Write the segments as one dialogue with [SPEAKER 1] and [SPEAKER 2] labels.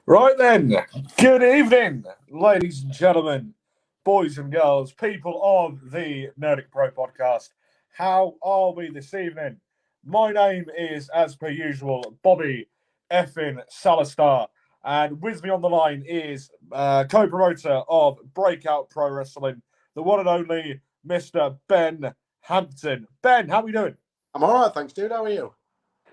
[SPEAKER 1] Right then, good evening, ladies and gentlemen, boys and girls, people of the Nerdic Pro podcast. How are we this evening? My name is, as per usual, Bobby effin Salistar, and with me on the line is co-promoter of BreakOut Pro Wrestling, the one and only Mr. Ben Hampton. Ben, how are we doing?
[SPEAKER 2] I'm all right, thanks, dude. How are you?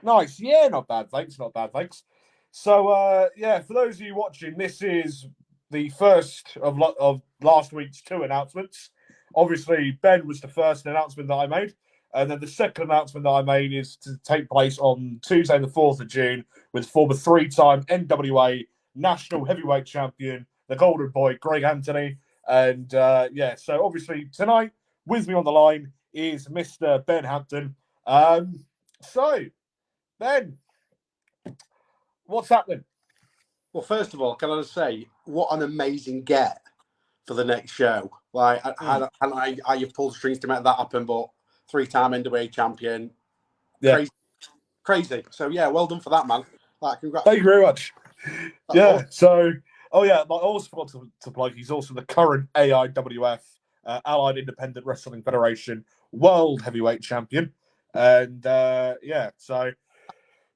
[SPEAKER 1] Nice. Yeah, not bad, thanks. Not bad, thanks. So, for those of you watching, this is the first of last week's two announcements. Obviously, Ben was the first announcement that I made. And then the second announcement that I made is to take place on Tuesday, the 4th of June, with former three-time NWA National Heavyweight Champion, the Golden Boy, Greg Anthony. And, so obviously tonight, with me on the line is Mr. Ben Hampton. So, Ben, what's happening?
[SPEAKER 2] Well, first of all, can I just say, what an amazing get for the next show. Like, I you've pulled strings to make that happen, but three-time NWA champion.
[SPEAKER 1] Yeah.
[SPEAKER 2] Crazy. So, yeah, well done for that, man. Like, congrats.
[SPEAKER 1] Thank you very much.
[SPEAKER 2] That's
[SPEAKER 1] yeah,
[SPEAKER 2] awesome.
[SPEAKER 1] So, I also forgot to plug, he's also the current AIWF, Allied Independent Wrestling Federation World Heavyweight Champion. And,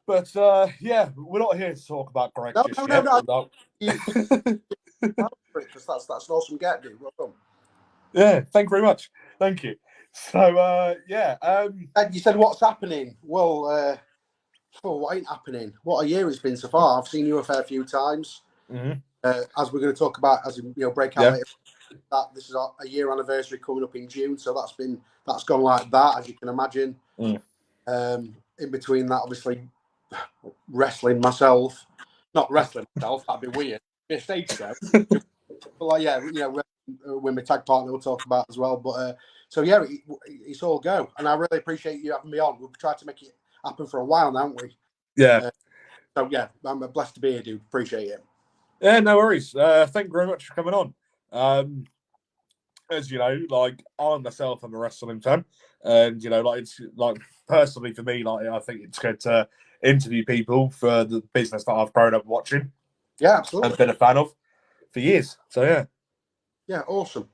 [SPEAKER 1] But we're not here to talk about Greg just yet.
[SPEAKER 2] No. Because that's an awesome get, dude. Well done.
[SPEAKER 1] Yeah, thank you very much. Thank you. So,
[SPEAKER 2] You said what's happening? Well, what ain't happening? What a year it's been so far. I've seen you a fair few times.
[SPEAKER 1] Mm-hmm.
[SPEAKER 2] As we're going to talk about, as you know, BreakOut later, that this is a year anniversary coming up in June, so that's gone like that, as you can imagine. In between that, obviously, wrestling myself, not wrestling myself, that'd be weird. Be a stage show, but with my tag partner we'll talk about as well. But it's all go, and I really appreciate you having me on. We've tried to make it happen for a while now, haven't we?
[SPEAKER 1] Yeah.
[SPEAKER 2] I'm blessed to be here, dude. Appreciate it.
[SPEAKER 1] Yeah, no worries. Thank you very much for coming on. As you know, like I myself am a wrestling fan, and it's like personally for me, like I think it's good to interview people for the business that I've grown up watching.
[SPEAKER 2] Yeah, absolutely.
[SPEAKER 1] I've been a fan of for years. So yeah.
[SPEAKER 2] Yeah, awesome.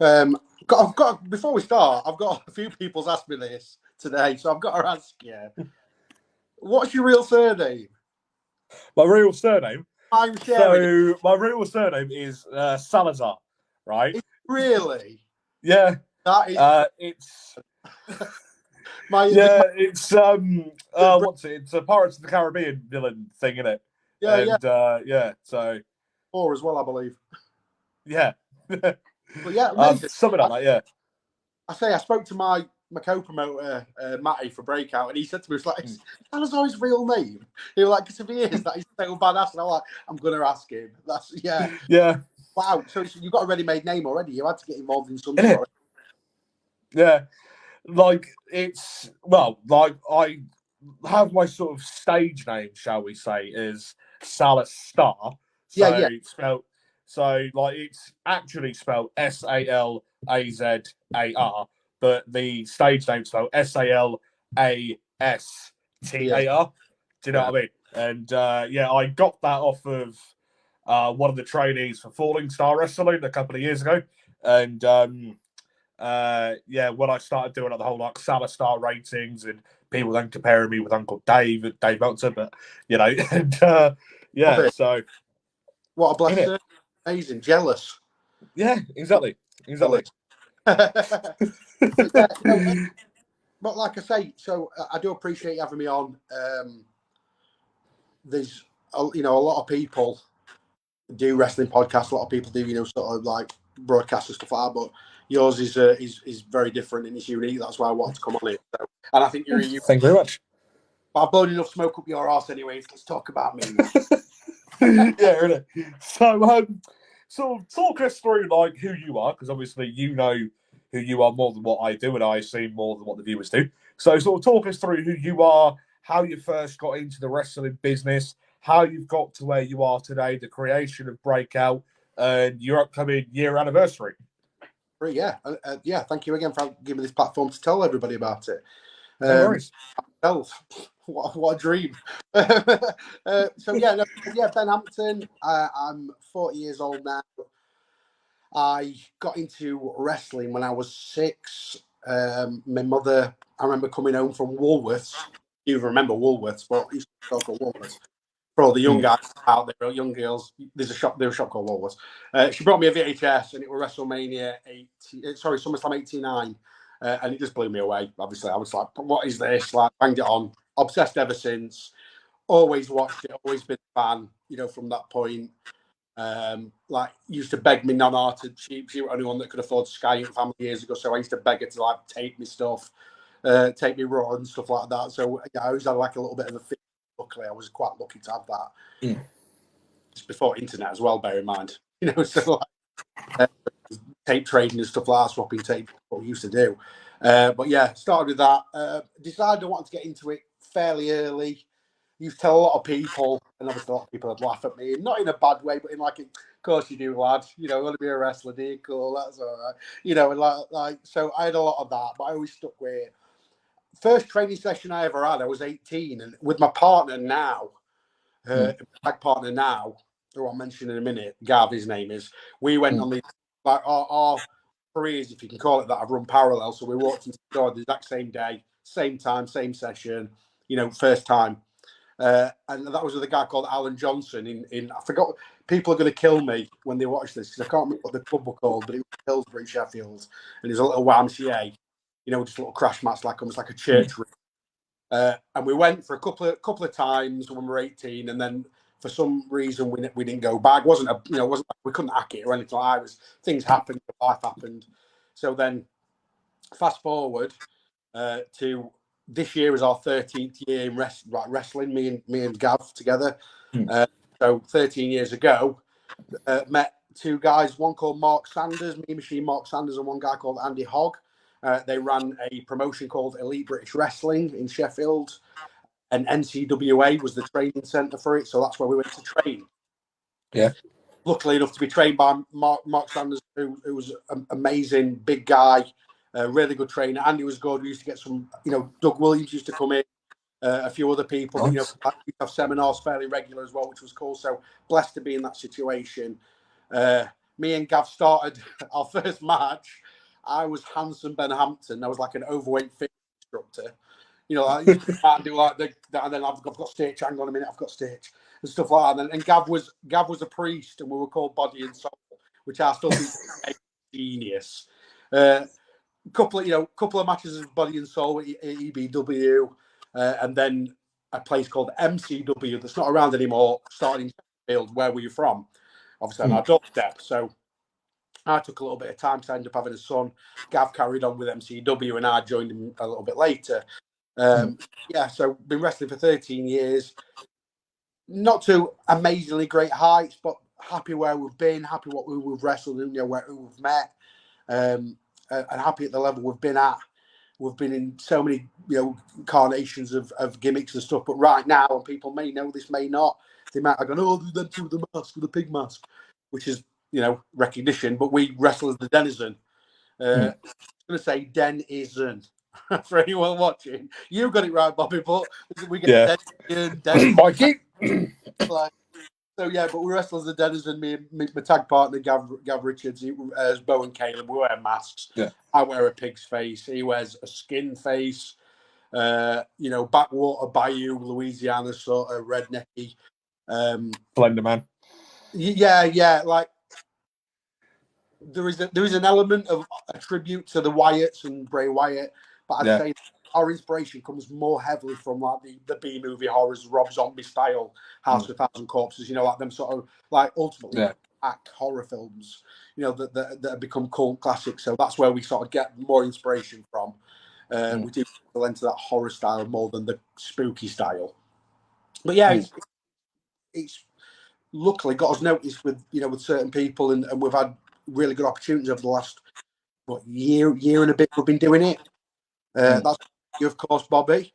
[SPEAKER 2] I've got before we start, I've got a few people's asked me this today, so I've got to ask you, what's your real surname?
[SPEAKER 1] My real surname.
[SPEAKER 2] I'm sharing.
[SPEAKER 1] So my real surname is Salazar, right?
[SPEAKER 2] Really?
[SPEAKER 1] Yeah.
[SPEAKER 2] That is.
[SPEAKER 1] It's. It's what's it? It's a Pirates of the Caribbean villain thing, isn't it?
[SPEAKER 2] Yeah.
[SPEAKER 1] So.
[SPEAKER 2] Or as well, I believe.
[SPEAKER 1] Yeah.
[SPEAKER 2] But yeah,
[SPEAKER 1] something like that. Yeah.
[SPEAKER 2] I spoke to my co-promoter Matty for BreakOut, and he said to me, "It's like Salazar his real name." He was like, "Because if he is, that is so badass." And I'm like, "I'm gonna ask him." That's
[SPEAKER 1] Yeah.
[SPEAKER 2] Wow. So you've got a ready-made name already. You had to get involved in some sort of.
[SPEAKER 1] Yeah. Like it's like I have my sort of stage name, shall we say, is Salistar. So spelled. So like it's actually spelled Salazar, but the stage name spelled Salastar. Do you know what I mean? And I got that off of one of the trainees for Falling Star Wrestling a couple of years ago, and when I started doing the whole like Salistar ratings and people then comparing me with Uncle Dave and Dave Meltzer, but and so
[SPEAKER 2] what a blessing. Amazing, jealous.
[SPEAKER 1] Yeah, exactly.
[SPEAKER 2] But like I say, so I do appreciate you having me on. There's a lot of people do wrestling podcasts. A lot of people do sort of like broadcasts and stuff like that. But yours is very different and it's unique. That's why I wanted to come on it. So, and I think you're.
[SPEAKER 1] Thank you very much.
[SPEAKER 2] But I've blown enough smoke up your arse anyways. Let's talk about me.
[SPEAKER 1] Yeah, really. So talk us through like who you are, because obviously you know who you are more than what I do, and I assume more than what the viewers do. So sort of talk us through who you are, how you first got into the wrestling business, how you've got to where you are today, the creation of BreakOut, and your upcoming year anniversary.
[SPEAKER 2] Yeah. Thank you again for giving me this platform to tell everybody about it.
[SPEAKER 1] No worries.
[SPEAKER 2] what a dream. So Ben Hampton. I'm 40 years old now. I got into wrestling when I was 6. My mother, I remember coming home from Woolworths. You remember Woolworths, but it used to be called Woolworths. For all the young guys out there, young girls, there's a shop called Woolworths. She brought me a VHS, and it was WrestleMania SummerSlam 89, and it just blew me away. Obviously, I was like, "What is this?" Like, banged it on, obsessed ever since. Always watched it, always been a fan. From that point. Used to beg me nana to she was the only one that could afford Sky and Family years ago, so I used to beg her to like take me stuff, take me Raw and stuff like that. So I always had like a little bit of a thing. Luckily, I was quite lucky to have that. It's before internet as well, bear in mind. So like, tape trading and stuff like that, swapping tape, what we used to do. But yeah, started with that. Decided I wanted to get into it fairly early. Used to tell a lot of people, and obviously a lot of people would laugh at me, not in a bad way, but in like, of course you do, lad. Want to be a wrestler, do you? Cool, that's all right. And like, so I had a lot of that, but I always stuck with it. First training session I ever had, I was 18, and with my partner now, tag partner now, who I'll mention in a minute, Gav, his name is. We went on the like our careers, if you can call it that, have run parallel. So we walked into the door the exact same day, same time, same session. First time. And that was with a guy called Alan Johnson in I forgot. People are going to kill me when they watch this because I can't remember what the club were called, but it was Hillsborough, Sheffield, and there's a little YMCA, just a little crash match, almost like a church room. And we went for a couple of times when we were 18, and then for some reason we didn't go back. Wasn't like we couldn't hack it or anything like that. Things happened, life happened. So then, fast forward to. This year is our 13th year in wrestling, me and Gav together. So 13 years ago, met 2 guys, one called Mark Sanders, Mean Machine Mark Sanders, and one guy called Andy Hogg. They ran a promotion called Elite British Wrestling in Sheffield, and NCWA was the training centre for it. So that's where we went to train.
[SPEAKER 1] Yeah.
[SPEAKER 2] Luckily enough to be trained by Mark Sanders, who was an amazing, big guy. Really good trainer. Andy was good. We used to get some, Doug Williams used to come in, a few other people. Nice. We have seminars fairly regular as well, which was cool. So blessed to be in that situation. Me and Gav started our first match. I was handsome Ben Hampton. I was like an overweight fitness instructor. I used to start and do like and then I've got Stitch. Hang on a minute, I've got Stitch and stuff like that. And Gav was a priest, and we were called Body and Soul, which I still think is genius. Couple of matches of Body and Soul at EBW, and then a place called MCW that's not around anymore, starting in Sheffield. Where were you from? Obviously on our doorstep. So I took a little bit of time to end up having a son. Gav carried on with MCW, and I joined him a little bit later. So been wrestling for 13 years. Not to amazingly great heights, but happy where we've been, happy what we've wrestled and who we've met. And happy at the level we've been at. We've been in so many, incarnations of gimmicks and stuff. But right now, and people may know this, may not, they might have gone, oh, they did with the mask, with the pig mask, which is, recognition. But we wrestle as the Denizen. I'm going to say Denizen for anyone watching. You got it right, Bobby, but we get Denizen.
[SPEAKER 1] Mikey.
[SPEAKER 2] But we wrestle as the Denizen. Me and my tag partner, Gav Richards, as Bo and Caleb, we wear masks. Yeah. I wear a pig's face. He wears a skin face. Backwater Bayou, Louisiana, sort of rednecky.
[SPEAKER 1] Blender man.
[SPEAKER 2] Yeah. Like there is an element of a tribute to the Wyatts and Bray Wyatt, but I'd say our inspiration comes more heavily from like the B movie horrors, Rob Zombie style, House of a Thousand Corpses. Like them sort of like ultimately horror films. That have become cult classics. So that's where we sort of get more inspiration from. We do fall into that horror style more than the spooky style. But it's luckily got us noticed with certain people, and we've had really good opportunities over the last year and a bit. We've been doing it. That's you, of course, Bobby.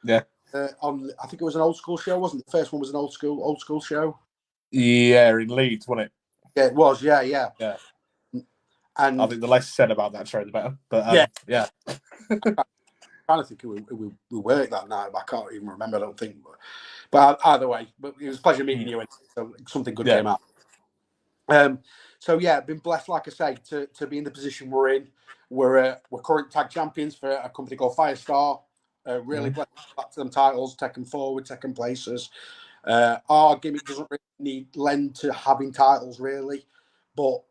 [SPEAKER 1] Yeah.
[SPEAKER 2] I think it was an old school show, wasn't it? The first one was an old school show.
[SPEAKER 1] Yeah, in Leeds, wasn't it?
[SPEAKER 2] Yeah, it was. Yeah. And
[SPEAKER 1] I think the less said about that show, the better. But yeah.
[SPEAKER 2] trying to think who we worked that night, but I can't even remember. I don't think. But either way, but it was a pleasure meeting you. So something good came out. So yeah, been blessed, like I say, to be in the position we're in. We're current tag champions for a company called Firestar. Really blessed back to them titles, taking forward, taking places. Our gimmick doesn't really lend to having titles, really, but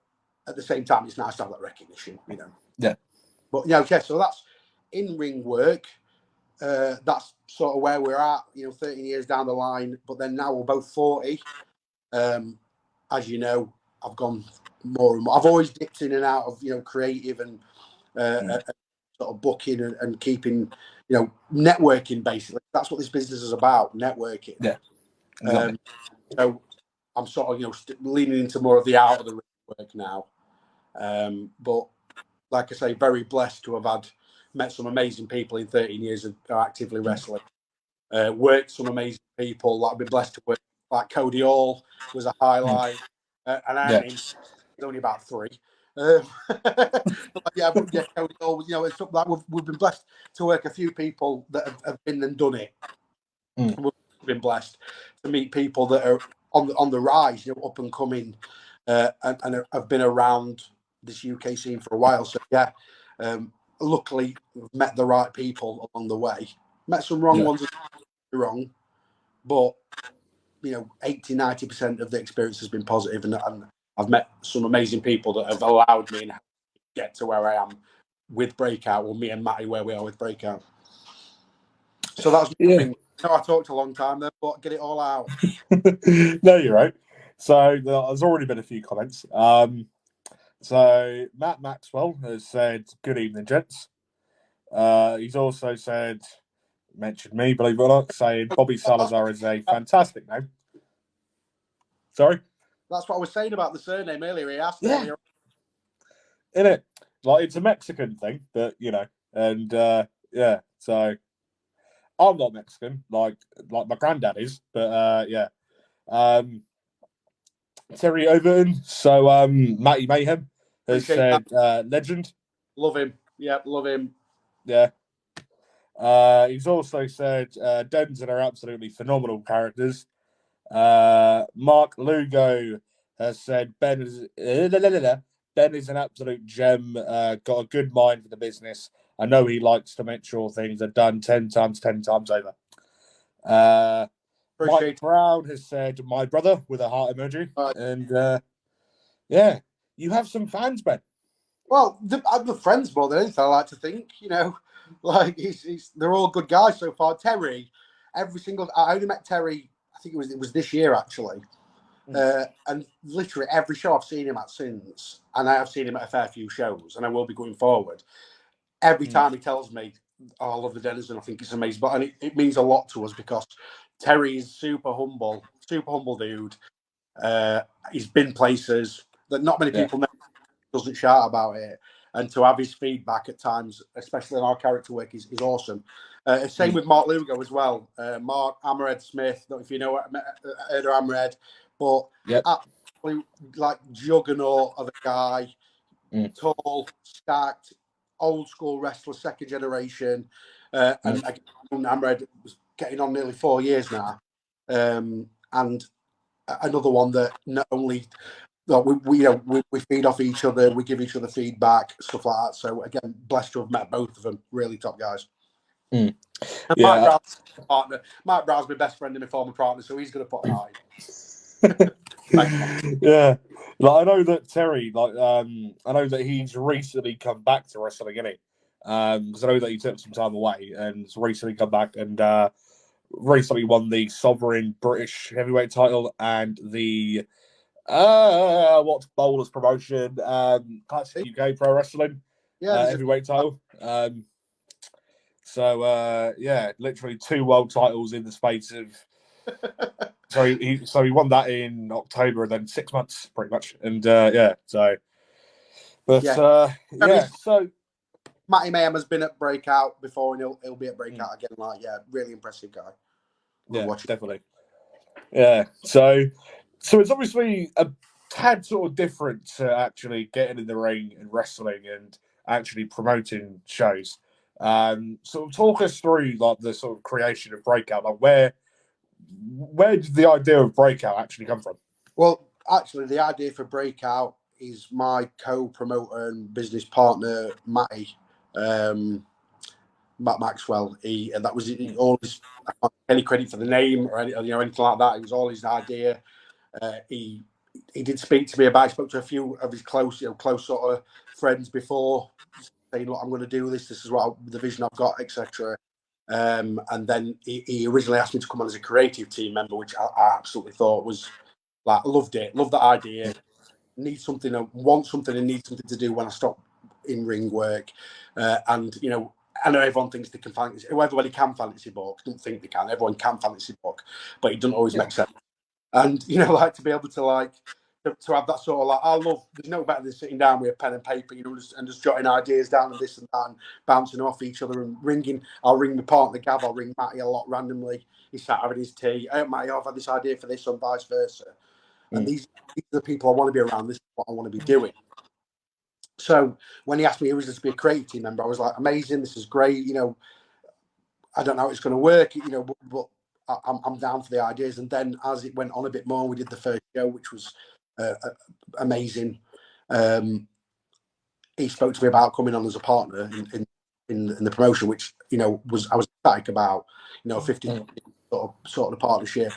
[SPEAKER 2] at the same time, it's nice to have that recognition, you know.
[SPEAKER 1] Yeah.
[SPEAKER 2] But yeah, okay, so that's in-ring work. That's sort of where we're at, 13 years down the line. But then now we're both 40. As you know, I've gone more and more. I've always dipped in and out of, creative and sort of booking and keeping, networking, basically. That's what this business is about, networking.
[SPEAKER 1] Yeah. Exactly.
[SPEAKER 2] So I'm sort of, leaning into more of the out of the ring work now. But like I say, very blessed to have met some amazing people in 13 years of actively wrestling. Worked some amazing people. Like I've been blessed to work. Like Cody Hall was a highlight, and I mean, he's only about 3. But Cody Hall. It's something like we've been blessed to work a few people that have been and done it. We've been blessed to meet people that are on the rise, up and coming, and have been around this UK scene for a while. So yeah, luckily we've met the right people along the way. Met some wrong ones, wrong, but 80-90% of the experience has been positive, and I've met some amazing people that have allowed me to get to where I am with BreakOut, or me and Matty where we are with BreakOut. So that's I talked a long time there, but get it all out.
[SPEAKER 1] No, you're right. So there's already been a few comments. So Matt Maxwell has said, "Good evening, gents." He's also mentioned me, believe it or not, saying Bobby Salazar is a fantastic name. Sorry?
[SPEAKER 2] That's what I was saying about the surname earlier. He asked earlier.
[SPEAKER 1] In it. Like, it's a Mexican thing, but, and, so I'm not Mexican, like my granddad is, but, Terry Overton, so, Matty Mayhem has said, legend.
[SPEAKER 2] Love him. Yeah, love him.
[SPEAKER 1] Yeah. He's also said Denton are absolutely phenomenal characters. Mark Lugo has said Ben is an absolute gem. Got a good mind for the business. I know he likes to make sure things are done 10 times over. Mike Brown has said my brother with a heart emoji, and you have some fans, Ben.
[SPEAKER 2] Well, I'm the friends more than anything. I like to think, like they're all good guys so far. Terry, I only met Terry. I think it was this year actually, and literally every show I've seen him at since, and I have seen him at a fair few shows, and I will be going forward. Every time he tells me, "Oh, I love the Denizen," I think it's amazing, but it means a lot to us because Terry is super humble dude. He's been places that not many people know. Doesn't shout about it, and to have his feedback at times, especially in our character work, is awesome. Same with Mark Lugo as well. Mark Hammerhead Smith. Not if you know heard of Hammerhead, but absolutely like juggernaut of a guy, tall, stacked, old school wrestler, second generation, and again, Hammerhead was getting on nearly 4 years now, and another one that not only. We feed off each other, we give each other feedback, stuff like that. So again, blessed to have met both of them. Really top guys. And Mike Brown's partner. Mike Brown's my best friend and my former partner, so he's going to put an eye.
[SPEAKER 1] Yeah, like I know that Terry, I know that he's recently come back to wrestling, isn't he? Because I know that he took some time away and has recently come back and recently won the Sovereign British Heavyweight title and the. What's Bowler's promotion? Classic UK Pro Wrestling heavyweight title. Literally 2 world titles in the space of. So he won that in October and then 6 months pretty much, and So
[SPEAKER 2] Matty Mayhem has been at BreakOut before, and he'll be at BreakOut again. Really impressive guy.
[SPEAKER 1] Definitely. Yeah, so it's obviously a tad sort of different to actually getting in the ring and wrestling and actually promoting shows. Sort of talk us through like the sort of creation of BreakOut. Like where did the idea of BreakOut actually come from?
[SPEAKER 2] Well, actually, the idea for BreakOut is my co-promoter and business partner, Matty, Matt Maxwell. That was always any credit for the name or anything like that. It was all his idea. He did speak to me about. I spoke to a few of his close sort of friends before, saying, "Look, I'm going to do this. This is the vision I've got, etc." And then he originally asked me to come on as a creative team member, which I absolutely thought was like, loved that idea. Need something, want something, and need something to do when I stop in ring work. And I know everyone thinks they can fantasy. Everybody can fantasy book. Don't think they can. Everyone can fantasy book, but it doesn't always make sense. And like to be able to to have that sort of I love. There's no better than sitting down with a pen and paper, and just jotting ideas down and this and that, and bouncing off each other and ringing. I'll ring my partner Gav. I'll ring Matty a lot randomly. He's sat having his tea. Hey, Matty, I've had this idea for this, and vice versa. And these are the people I want to be around. This is what I want to be doing. So when he asked me, who was this to be a creative team member, I was like, amazing. This is great. I don't know how it's going to work, but I'm down for the ideas. And then as it went on a bit more, we did the first show, which was amazing. He spoke to me about coming on as a partner in the promotion, which I was ecstatic about. 50 sort of partnership.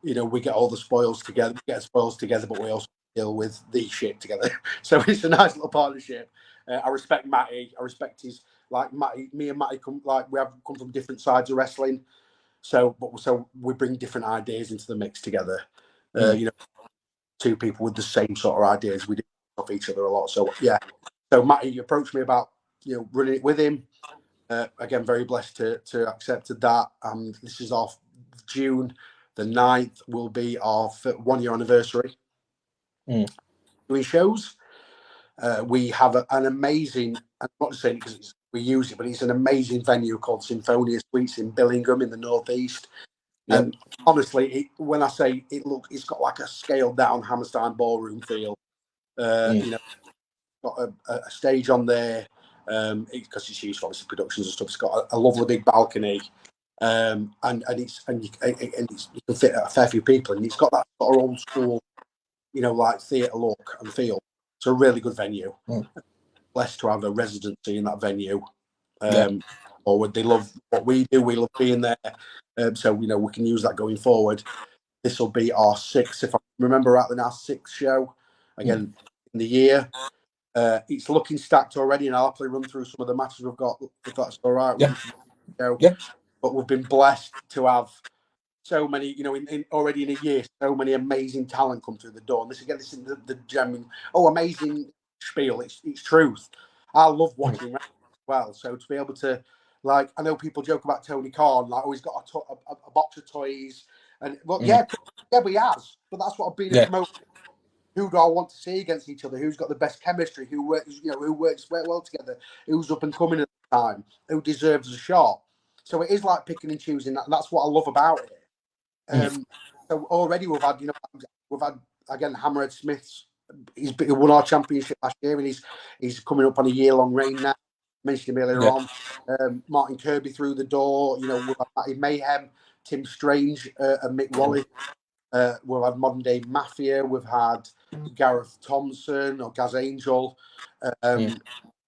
[SPEAKER 2] We get all the spoils together. We get spoils together, but we also deal with the shit together. So it's a nice little partnership. I respect Matty. I respect his Matty. Me and Matty we have come from different sides of wrestling. So we bring different ideas into the mix together. Two people with the same sort of ideas. We do off each other a lot. So yeah. So Matty approached me about running it with him. Again, very blessed to accepted that. And this is off June the 9th will be our 1 year anniversary. Doing shows. We have an amazing, I'm not just saying because we use it, but it's an amazing venue called Symphonia Suites in Billingham in the northeast. Yep. And honestly, when I say it's got like a scaled down Hammerstein ballroom feel. Got a stage on there because it's used for obviously productions and stuff. It's got a lovely big balcony. And you can fit a fair few people, and it's got that sort of old school, like theatre look and feel. It's a really good venue. Blessed to have a residency in that venue. Or they love what we do. We love being there. So we can use that going forward. This will be our 6th, if I remember rightly, our 6th show again in the year. It's looking stacked already, and I'll happily run through some of the matches we've got if that's all right. But we've been blessed to have so many, already in a year, so many amazing talent come through the door. And this is the genuine, amazing spiel. It's truth. I love watching wrestling as well. So to be able to, I know people joke about Tony Khan, he's got a box of toys, and but he has. But that's what I've been promoting. Who do I want to see against each other? Who's got the best chemistry? Who works well together? Who's up and coming at the time? Who deserves a shot? So it is like picking and choosing. That's what I love about it. So already we've had again Hammerhead Smith's. He won our championship last year, and he's coming up on a year-long reign now. I mentioned him earlier on. Martin Kirby through the door. We've had Matty Mayhem, Tim Strange, and Mick Wally. We've had Modern Day Mafia. We've had Gareth Thompson or Gaz Angel.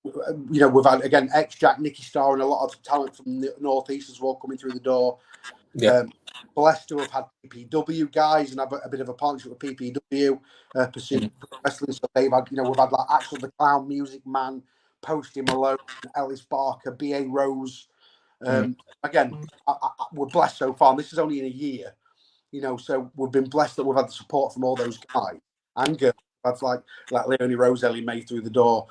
[SPEAKER 2] We've had again ex-Jack, Nicky Starr, and a lot of talent from the northeast as well coming through the door. Blessed to have had PPW guys and have a bit of a partnership with PPW, Pacific Wrestling. So they've had, we've had Axel the Clown, Music Man, Posty Malone, Ellis Barker, B.A. Rose. Again, we're blessed so far. And this is only in a year. So we've been blessed that we've had the support from all those guys and girls. That's like Leonie Roselli made through the door.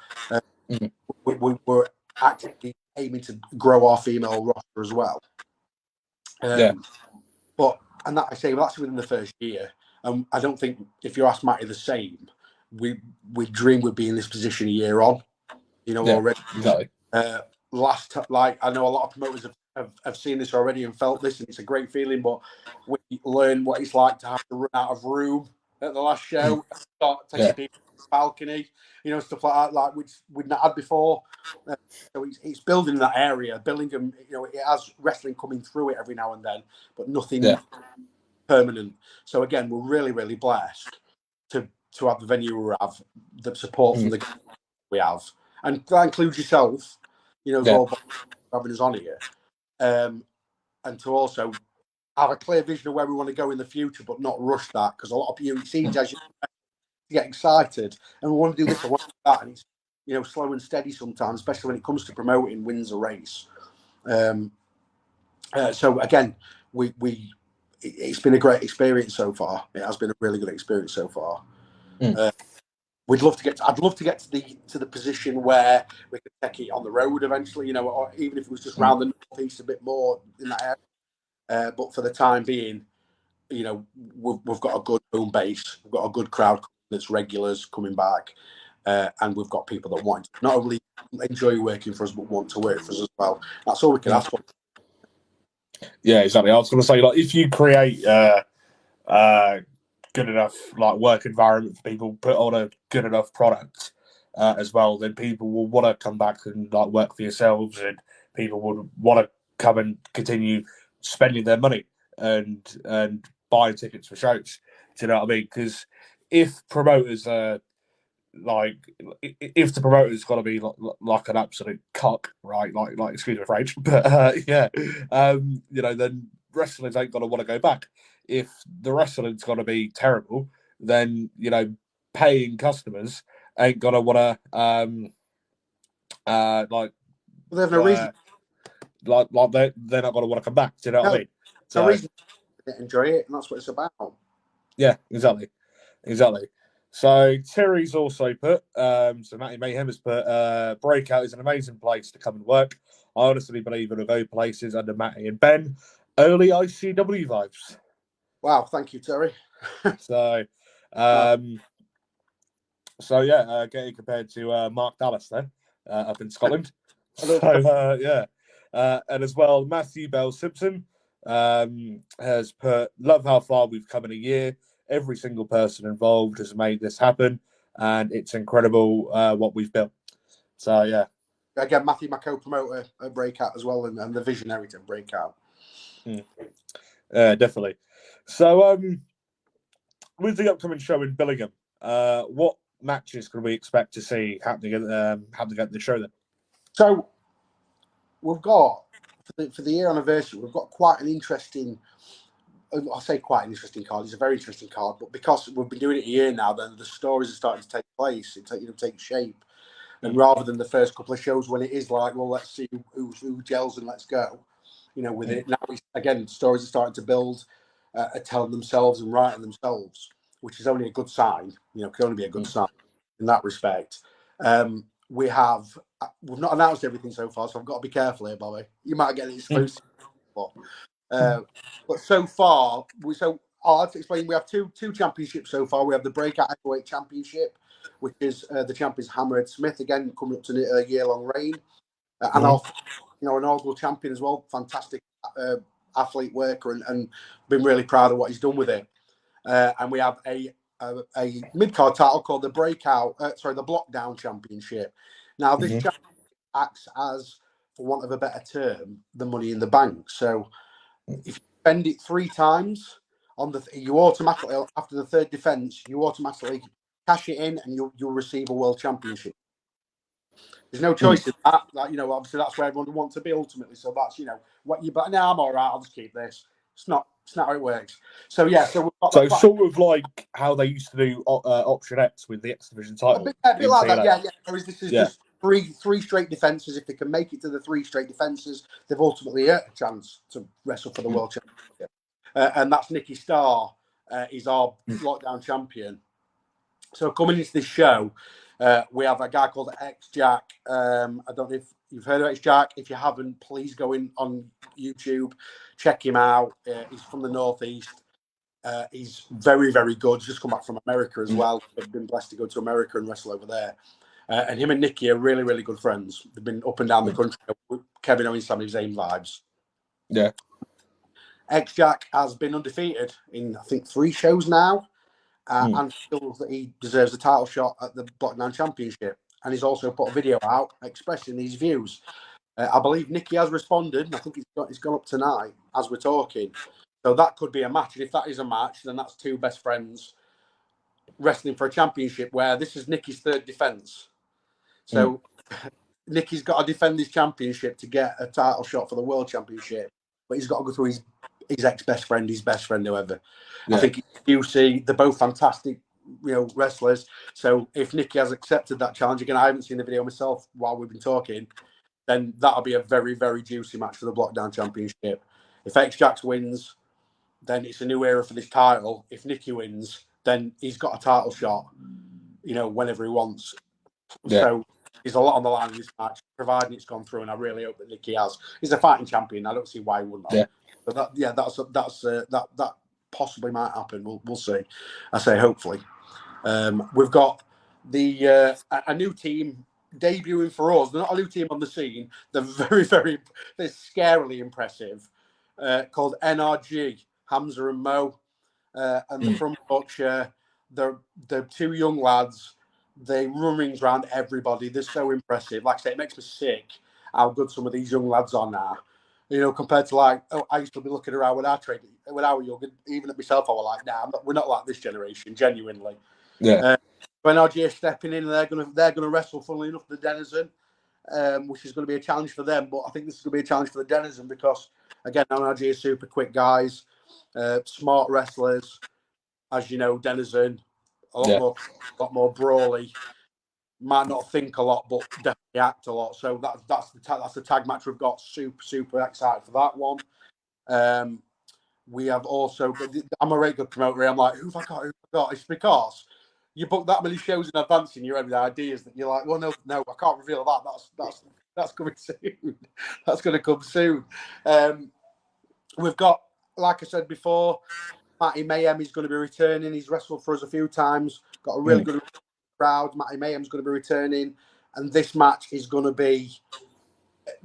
[SPEAKER 2] We're actively aiming to grow our female roster as well. But that I say, that's within the first year. I don't think if you ask Matty the same, we dream we'd be in this position a year on. Already.
[SPEAKER 1] Exactly.
[SPEAKER 2] I know a lot of promoters have seen this already and felt this, and it's a great feeling. But we learn what it's like to have to run out of room at the last show, start taking people balcony, stuff like that, which we'd not had before. So it's building that area. Billingham, it has wrestling coming through it every now and then, but nothing permanent. So again, we're really, really blessed to have the venue we have, the support from the we have, and that includes yourself, as well, having us on here, and to also have a clear vision of where we want to go in the future, but not rush that, because a lot of you, it seems as you get excited and we want to do this, I want to do that, and it's slow and steady sometimes, especially when it comes to promoting wins a race. So again, it's been a great experience so far. It has been a really good experience so far. I'd love to get to the position where we could take it on the road eventually, or even if it was just round the northeast a bit more in that area. But for the time being, we've got a good home base, we've got a good crowd that's regulars coming back, and we've got people that want to not only enjoy working for us but want to work for us as well. That's all we can ask for.
[SPEAKER 1] Yeah, exactly. I was going to say, like, if you create good enough work environment for people, put on a good enough product as well, then people will want to come back and work for yourselves, and people would want to come and continue spending their money and buying tickets for shows. Do you know what I mean? Because if promoters are if the promoter's got to be like an absolute cock, right? Like excuse me, French, but then wrestlers ain't gonna want to go back. If the wrestling's got to be terrible, then paying customers ain't gonna want to
[SPEAKER 2] Well, they have no reason.
[SPEAKER 1] They're not gonna want to come back. Do you know what I mean?
[SPEAKER 2] So, no reason to enjoy it, and that's what it's about.
[SPEAKER 1] Yeah, exactly. So Terry's also put, so Matty Mayhem has put, BreakOut is an amazing place to come and work. I honestly believe it'll go places under Matty and Ben. Early ICW vibes.
[SPEAKER 2] Wow, thank you, Terry.
[SPEAKER 1] Getting compared to Mark Dallas then, up in Scotland. And as well, Matthew Bell Simpson has put, love how far we've come in a year. Every single person involved has made this happen, and it's incredible what we've built. So, yeah.
[SPEAKER 2] Again, Matthew, my co-promoter at BreakOut as well, and the visionary to BreakOut.
[SPEAKER 1] Definitely. So, with the upcoming show in Billingham, what matches can we expect to see happening at the show then?
[SPEAKER 2] So, we've got, for the year anniversary, we've got quite an interesting... I'll say quite an interesting card. It's a very interesting card, but because we've been doing it a year now, then the stories are starting to take place. Take shape, and rather than the first couple of shows when it is like, well, let's see who gels and let's go, with it now. Again, stories are starting to build, telling themselves and writing themselves, which is only a good sign. Can only be a good sign in that respect. We've not announced everything so far, so I've got to be careful here, Bobby. You might get an exclusive. But so far, I'll have to explain. We have two championships so far. We have the BreakOut Heavyweight Championship, which is the champ is Hammerhead Smith, again coming up to a year-long reign, and our inaugural champion as well. Fantastic athlete worker, and been really proud of what he's done with it. And we have a mid-card title called the the Blockdown Championship. Now this championship acts as, for want of a better term, the Money in the Bank. So if you spend it 3 times you automatically, after the third defense, you automatically cash it in and you'll receive a world championship. There's no choice in that. Obviously that's where everyone wants to be ultimately. So that's what you. But now I'm all right. I'll just keep this. It's not how it works. So yeah. So we've got
[SPEAKER 1] sort of like how they used to do Option X with the X Division title.
[SPEAKER 2] A bit like that. Yeah. Whereas this is just three straight defenses. If they can make it to the 3 straight defenses, they've ultimately earned a chance to wrestle for the world championship. And that's Nicky Starr. He's our lockdown champion. So coming into this show, we have a guy called X Jack. I don't know if you've heard of X Jack. If you haven't, please go in on YouTube, check him out. He's from the Northeast. He's very, very good. He's just come back from America as well. I've been blessed to go to America and wrestle over there. And him and Nicky are really, really good friends. They've been up and down the country with Kevin Owens, Sami Zayn vibes.
[SPEAKER 1] Yeah.
[SPEAKER 2] X Jack has been undefeated in, I think, 3 shows now. and feels that he deserves a title shot at the Blackdown Championship. And he's also put a video out expressing these views. I believe Nicky has responded, and I think it's gone up tonight as we're talking. So that could be a match. And if that is a match, then that's two best friends wrestling for a championship, where this is Nicky's third defence. So Nicky's got to defend his championship to get a title shot for the World Championship, but he's got to go through his ex-best friend, his best friend, whoever. I think you see they're both fantastic, wrestlers. So if Nicky has accepted that challenge, again, I haven't seen the video myself while we've been talking, then that'll be a very, very juicy match for the Blackdown Championship. If X-Jax wins, then it's a new era for this title. If Nicky wins, then he's got a title shot, whenever he wants. So there's a lot on the line in this match, providing it's gone through, and I really hope that Nicky has. He's a fighting champion. I don't see why he wouldn't have. But that possibly might happen. We'll see. I say hopefully. We've got a new team debuting for us. They're not a new team on the scene. They're they're scarily impressive. Called NRG, Hamza and Mo, and they're from Yorkshire. They're two young lads. They run rings around everybody. They're so impressive. Like I say, it makes me sick how good some of these young lads are now. Compared to I used to be looking around when I were young, even at myself, I was like, nah, we're not like this generation, genuinely. When NRG are stepping in, they're gonna wrestle, funnily enough, the Denizen, which is going to be a challenge for them. But I think this is going to be a challenge for the Denizen because, again, NRG are super quick guys, smart wrestlers. As you know, Denizen, a lot more brawly. Might not think a lot, but definitely act a lot. So that's the tag match we've got. Super excited for that one. We have also. I'm a very good promoter. I'm like, who have I got? It's because you book that many shows in advance in your head with ideas that you're like, well, no, I can't reveal that. That's coming soon. That's going to come soon. We've got, like I said before, Matty Mayhem is going to be returning. He's wrestled for us a few times. Got a really good crowd. Matty Mayhem's going to be returning, and this match is going to be.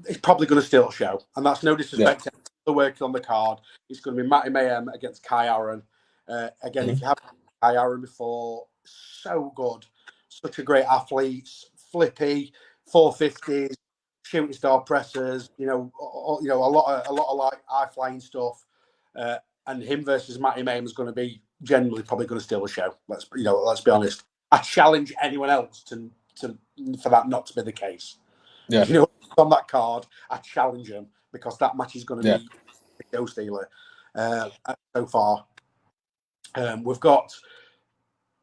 [SPEAKER 2] It's probably going to steal the show, and that's no disrespect to the working on the card. It's going to be Matty Mayhem against Kai Aaron. Again, if you haven't Kai Aaron before, so good, such a great athlete, flippy, 450s, shooting star pressers. A lot of like high flying stuff. And him versus Matty Mayhem is going to be generally probably going to steal the show. Let's be honest. I challenge anyone else for that not to be the case. On that card, I challenge them because that match is going to be a show stealer. So far, we've got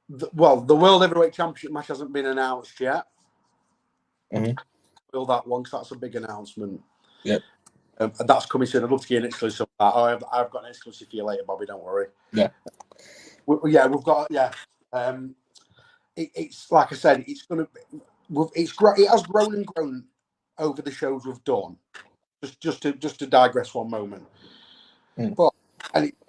[SPEAKER 2] the World Heavyweight Championship match hasn't been announced yet. Will that one? Because that's a big announcement. And that's coming soon. I'd love to get an exclusive. I've got an exclusive for you later, Bobby. Don't worry. We've got. It's like I said. It's going to. It has grown and grown over the shows we've done. Just to digress one moment. But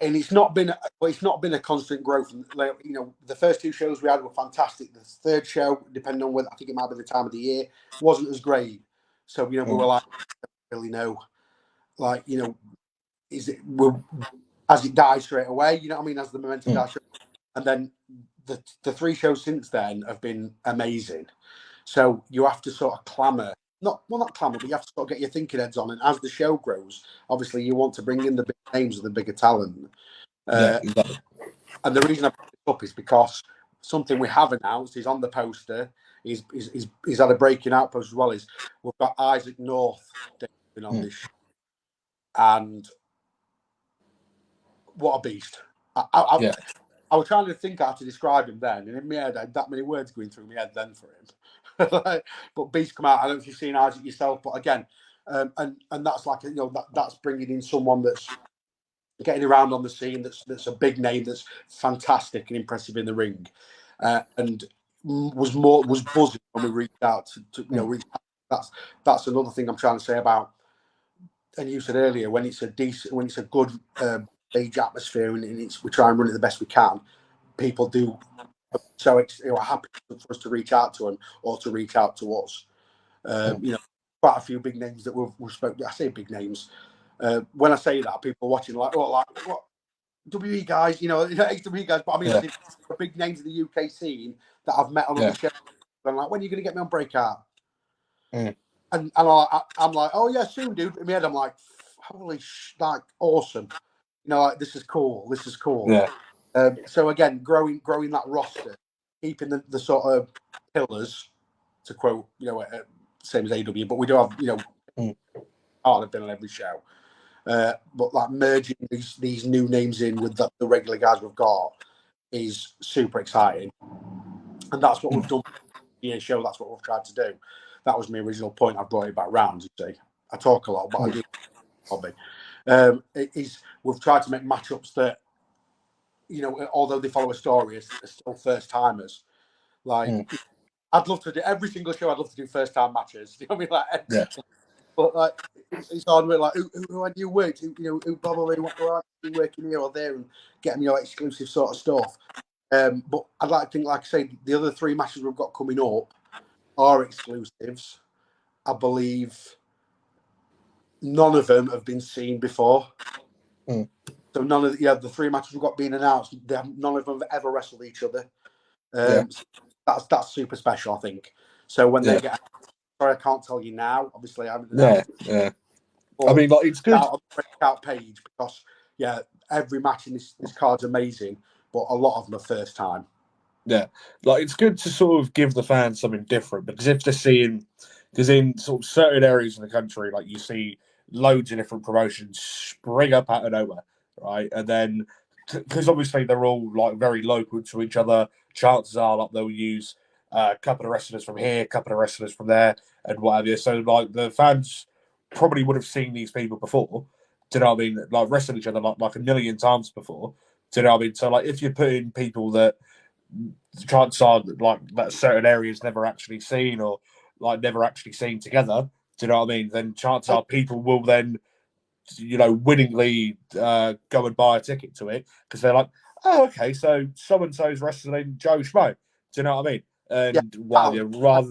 [SPEAKER 2] it's not been a constant growth. The first two shows we had were fantastic. The third show, depending on whether I think it might be the time of the year, wasn't as great. So we were like, I don't really know. As it dies straight away, you know what I mean? As the momentum dies, and then the three shows since then have been amazing. So you have to sort of clamour, not clamour, but you have to sort of get your thinking heads on. And as the show grows, obviously you want to bring in the big names of the bigger talent. Exactly. And the reason I bring this up is because something we have announced is on the poster. He's had a breaking out post as well. We've got Isaac North on this show. And what a beast. I was trying to think how to describe him then, and in my head I had that many words going through my head then for him. But beast come out. I don't know if you've seen Isaac yourself, but again, and that's like that's bringing in someone that's getting around on the scene, that's a big name, that's fantastic and impressive in the ring, and was buzzing when we reached out to that's another thing I'm trying to say about. And you said earlier, when it's a good stage atmosphere and we try and run it the best we can, people do so happy for us to reach out to them or to reach out to us. Quite a few big names that we've spoken. I say big names. When I say that, people are watching like, what? WE guys, ex-WE guys, but I mean, like, the big names in the UK scene that I've met on other shows. I'm like, when are you going to get me on BreakOut? And I'm like, oh yeah, soon, dude. In my head, I'm like, holy like awesome. Like this is cool. This is cool.
[SPEAKER 1] Yeah.
[SPEAKER 2] So again, growing that roster, keeping the sort of pillars, to quote, same as AW, but we do have, hard have been on every show. But like merging these new names in with the regular guys we've got is super exciting, and that's what we've done. Year show. That's what we've tried to do. That was my original point. I brought it back round. You see, I talk a lot, but I do hobby. We've tried to make matchups that, although they follow a story, are still first timers. Like, I'd love to do every single show. I'd love to do first time matches. You know what I mean? Like, but like, it's hard with like who had you worked? Who blah blah blah. What you working here or there and getting exclusive sort of stuff. But I'd like to think, like I say, the other 3 matches we've got coming up are exclusives. I believe none of them have been seen before. So none of the 3 matches we've got being announced, none of them have ever wrestled each other. So that's super special, I think. So when they get, sorry, I can't tell you now. Obviously, I haven't announced.
[SPEAKER 1] Yeah. I mean, like, it's good
[SPEAKER 2] on the breakout page because every match in this card's amazing, but a lot of them are first time.
[SPEAKER 1] Yeah, like, it's good to sort of give the fans something different, because if they're seeing, because in sort of certain areas in the country, like, you see loads of different promotions spring up out of nowhere, right? And then, because obviously they're all like very local to each other, chances are like they'll use a couple of wrestlers from here, a couple of wrestlers from there, and whatever. So like the fans probably would have seen these people before. Do you know what I mean? Like, wrestle each other like a million times before. Do you know what I mean? So like, if you put in people that chances are like that certain areas never actually seen, or like never actually seen together, do you know what I mean? Then chances are people will then, willingly go and buy a ticket to it, because they're like, oh, okay, so so and so's wrestling Joe Schmo. Do you know what I mean? And rather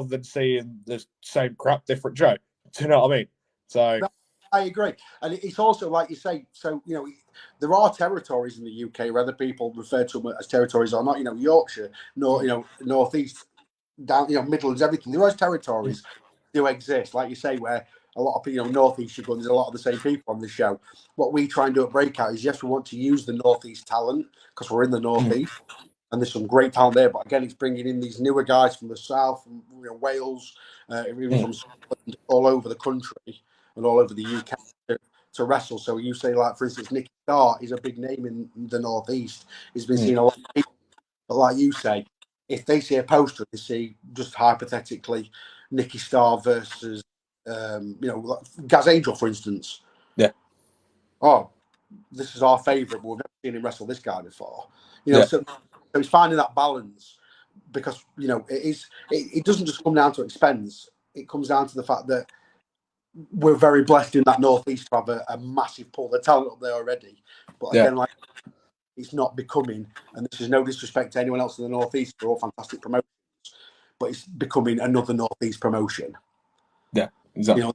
[SPEAKER 1] than seeing the same crap, different Joe. Do you know what I mean? So
[SPEAKER 2] I agree, and it's also like you say. So there are territories in the UK, whether people refer to them as territories or not. Yorkshire, North East, down, Midlands, everything. There are territories do exist, like you say, where a lot of people, North East, there's a lot of the same people on the show. What we try and do at BreakOut is, yes, we want to use the North East talent because we're in the North East, and there's some great talent there. But again, it's bringing in these newer guys from the South, from Wales, even from Scotland, all over the country and all over the UK to wrestle. So you say, like, for instance, Nicky Starr is a big name in the North East. He's been seen a lot of people. But like you say, if they see a poster, they see, just hypothetically, Nicky Starr versus, Gaz Angel, for instance.
[SPEAKER 1] Yeah.
[SPEAKER 2] Oh, this is our favourite, but we've never seen him wrestle this guy before. So it's finding that balance, because, it doesn't just come down to expense. It comes down to the fact that we're very blessed in that North East to have a massive pool of talent up there already. But again, like, it's not becoming, and this is no disrespect to anyone else in the North East, they're all fantastic promotions, but it's becoming another North East promotion.
[SPEAKER 1] Yeah, exactly.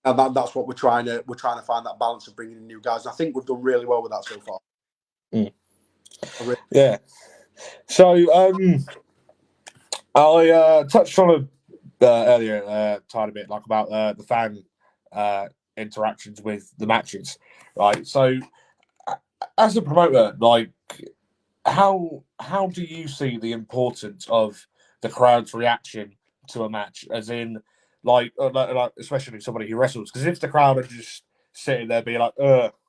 [SPEAKER 2] And that's what we're trying to find, that balance of bringing in new guys. And I think we've done really well with that so far.
[SPEAKER 1] Yeah. So I touched on it earlier, tiny bit, like, about the fan interactions with the matches, right? So as a promoter, like, how do you see the importance of the crowd's reaction to a match? As in, like especially somebody who wrestles, because if the crowd are just sitting there being like,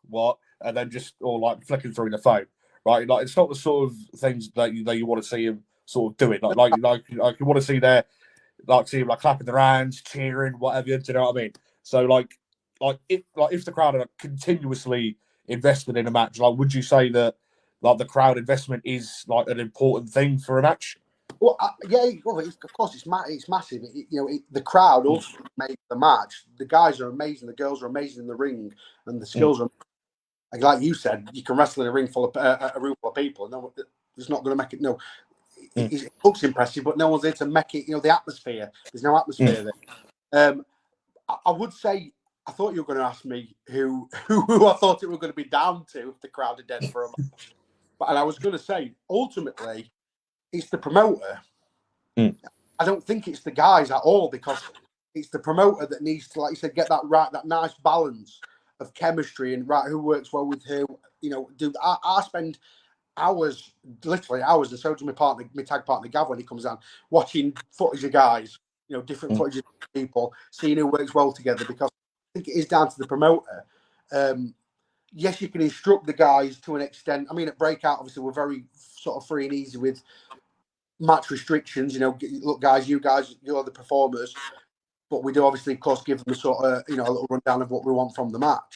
[SPEAKER 1] what, and then just, or like flicking through the phone, right? Like, it's not the sort of things that you want to see them sort of doing. Like you want to see their, see them like clapping their hands, cheering, whatever. Do you know what I mean? So like if the crowd are continuously invested in a match, like, would you say that, like, the crowd investment is like an important thing for a match?
[SPEAKER 2] Well, of course it's massive. The crowd also makes the match. The guys are amazing. The girls are amazing in the ring, and the skills are, like you said, you can wrestle in a ring full of a room full of people, and no, it's not going to make it. No, it looks impressive, but no one's there to make it. The atmosphere. There's no atmosphere there. I would say I thought you were going to ask me who I thought it were going to be down to if the crowd are dead for a match. And I was going to say, ultimately, it's the promoter. I don't think it's the guys at all, because it's the promoter that needs to, like you said, get that right, that nice balance of chemistry and right who works well with who. You know, I spend hours, literally hours, and so does my tag partner Gav when he comes down, watching footage of guys, you know, different footage of people, seeing who works well together, because I think it is down to the promoter. Yes, you can instruct the guys to an extent. I mean, at BreakOut, obviously, we're very sort of free and easy with match restrictions. You know, look, guys, you're the performers, but we do obviously, of course, give them a sort of, you know, a little rundown of what we want from the match.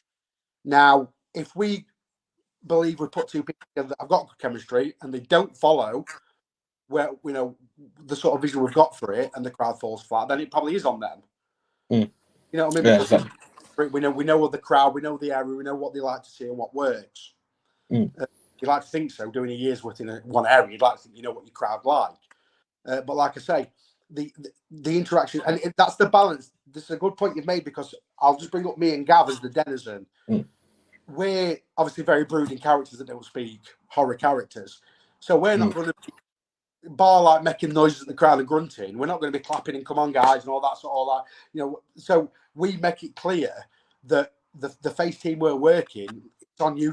[SPEAKER 2] Now, if we believe we put two people together that have got good chemistry and they don't follow where, you know, the sort of vision we've got for it, and the crowd falls flat, then it probably is on them. You know what I mean?
[SPEAKER 1] Yeah,
[SPEAKER 2] because we know the crowd, we know the area, we know what they like to see and what works. You like to think so, doing a year's worth in one area, you'd like to think you know what your crowd like. But like I say, the interaction, and that's the balance. This is a good point you've made, because I'll just bring up me and Gav as the denizen. We're obviously very brooding characters that don't speak, horror characters. So we're not going to be bar like making noises at the crowd and grunting. We're not going to be clapping and come on guys and all that sort of like, you know. So we make it clear that the face team we're working, it's on you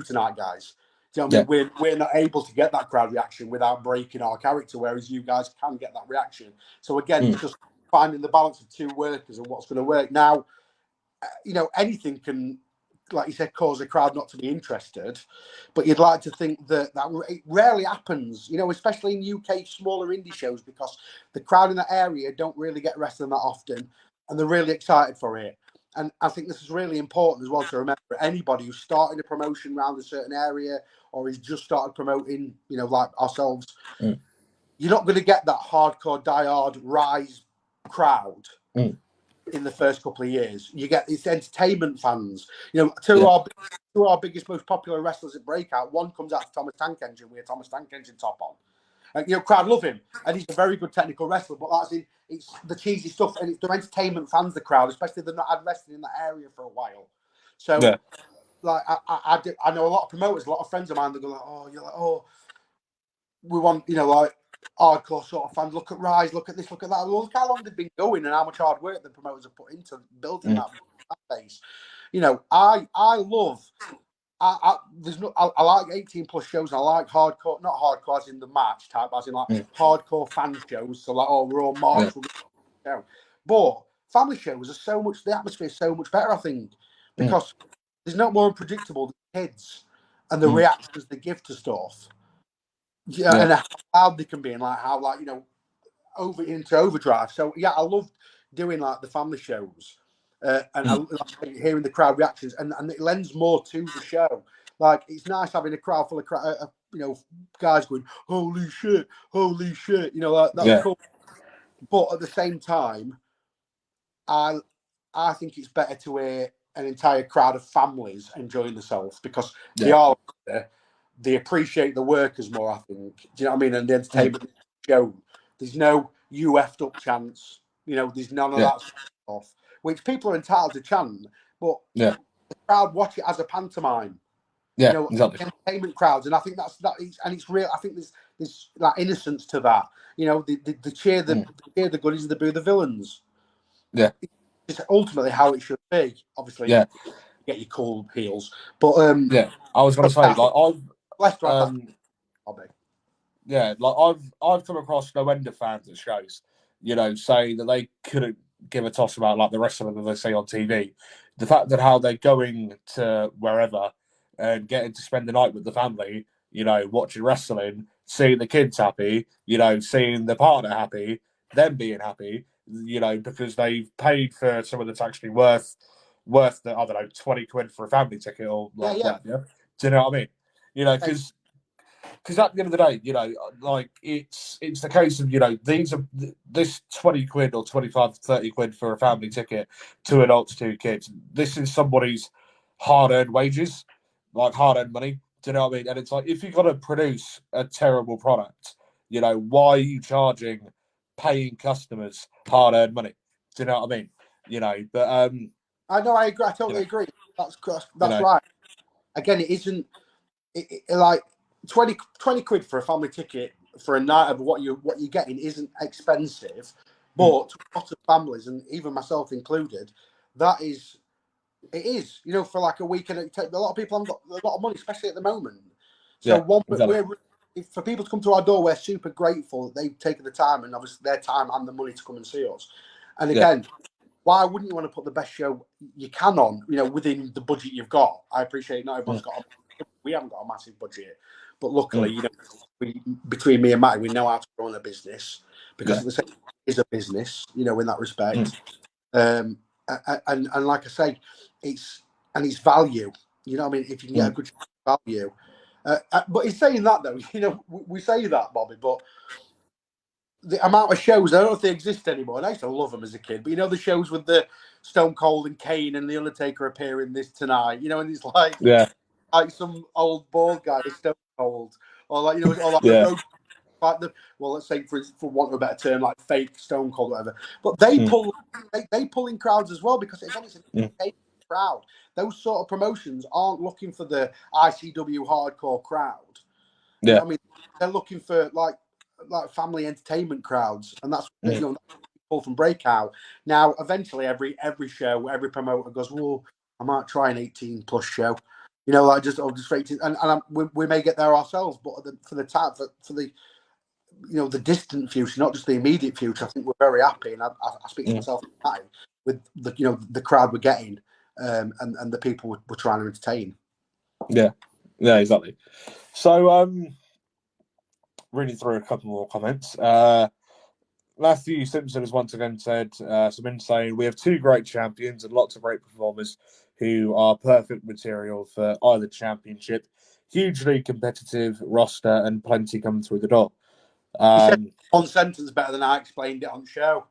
[SPEAKER 2] tonight, guys. Do you know what I mean? We're not able to get that crowd reaction without breaking our character, whereas you guys can get that reaction. So again, it's just finding the balance of two workers and what's going to work. Now, you know, anything can, like you said, cause a crowd not to be interested, but you'd like to think that it rarely happens, you know, especially in UK smaller indie shows, because the crowd in that area don't really get wrestling that often, and they're really excited for it. And I think this is really important as well to remember. Anybody who's starting a promotion around a certain area, or is just started promoting, you know, like ourselves, you're not going to get that hardcore, diehard rise crowd in the first couple of years. You get these entertainment fans. You know, two of our biggest, most popular wrestlers at BreakOut. One comes out to Thomas Tank Engine with a Thomas Tank Engine top on. And, you know, crowd love him, and he's a very good technical wrestler. But it's the cheesy stuff, and it's the entertainment fans, the crowd, especially if they've not had wrestling in that area for a while. So, like, I know a lot of promoters, a lot of friends of mine that go like, oh, you're like, oh, we want, you know, like, hardcore sort of fans. Look at Rise, look at this, look at that. Look how long they've been going and how much hard work the promoters have put into building that base. You know, I love. I like 18 plus shows. And I like hardcore, not hardcore as in the match type, as in like hardcore fan shows. So like, oh, we're all March, down. But family shows are so much. The atmosphere is so much better, I think, because there's no more unpredictable than kids and the reactions they give to stuff. And how loud they can be, and like how, like, you know, into overdrive. So yeah, I love doing like the family shows, and I like hearing the crowd reactions, and it lends more to the show. Like, it's nice having a crowd full of you know, guys going holy shit, you know, like, that's cool. But at the same time, I think it's better to hear an entire crowd of families enjoying themselves, because they are there. They appreciate the workers more, I think. Do you know what I mean? And the entertainment show. There's no you effed up chants. You know, there's none of that stuff, which people are entitled to chant, but the crowd watch it as a pantomime.
[SPEAKER 1] Yeah,
[SPEAKER 2] you know,
[SPEAKER 1] exactly.
[SPEAKER 2] Entertainment crowds, and I think and it's real. I think there's like innocence to that. You know, the cheer the goodies and the boo the villains.
[SPEAKER 1] Yeah,
[SPEAKER 2] it's ultimately how it should be. Obviously, get your cool heels, but
[SPEAKER 1] I was going to say, like, I've come across no end of fans at shows, you know, saying that they couldn't give a toss about like the wrestling that they see on TV. The fact that how they're going to wherever and getting to spend the night with the family, you know, watching wrestling, seeing the kids happy, you know, seeing the partner happy, them being happy, you know, because they've paid for something that's actually worth the, I don't know, 20 quid for a family ticket or like that. Yeah. Do you know what I mean? You know, because at the end of the day, you know, like, it's the case of, you know, this 20 quid or 25, 30 quid for a family ticket, two adults, two kids. This is somebody's hard-earned wages, like hard-earned money. Do you know what I mean? And it's like, if you've got to produce a terrible product, you know, why are you charging paying customers hard-earned money? Do you know what I mean? You know, but
[SPEAKER 2] I know, I agree. I totally agree. That's right. Again, it isn't like 20 quid for a family ticket for a night of what you're getting isn't expensive, but to a lot of families, and even myself included, it is. For like a weekend, a lot of people haven't got a lot of money, especially at the moment. So for people to come to our door, we're super grateful that they've taken the time and obviously their time and the money to come and see us. And again, why wouldn't you want to put the best show you can on, within the budget you've got? I appreciate not everyone's we haven't got a massive budget, but luckily, between me and Matty, we know how to run a business because the same is a business, in that respect. And like I say, it's value. You know what I mean? If you can get a good value. But in saying that, though, we say that, Bobby, but the amount of shows, I don't know if they exist anymore. And I used to love them as a kid, but the shows with the Stone Cold and Kane and the Undertaker appearing this tonight, and it's like some old bald guy, Stone Cold, or like the road. Like let's say for want of a better term, like fake Stone Cold, or whatever. But they pull in crowds as well because it's obviously a crowd. Those sort of promotions aren't looking for the ICW hardcore crowd. You know what I mean? They're looking for like family entertainment crowds, and that's pull from Breakout. Now, eventually, every show, every promoter goes, "Well, I might try an 18+ show." Like just straight to, and we may get there ourselves, but for the the distant future, not just the immediate future, I think we're very happy, and I speak to myself with the crowd we're getting, and the people we're trying to entertain.
[SPEAKER 1] Yeah, exactly. So, reading through a couple more comments. Matthew Simpson has once again said, some saying, we have two great champions and lots of great performers who are perfect material for either championship. Hugely competitive roster and plenty come through the door.
[SPEAKER 2] He said one sentence better than I explained it on the show.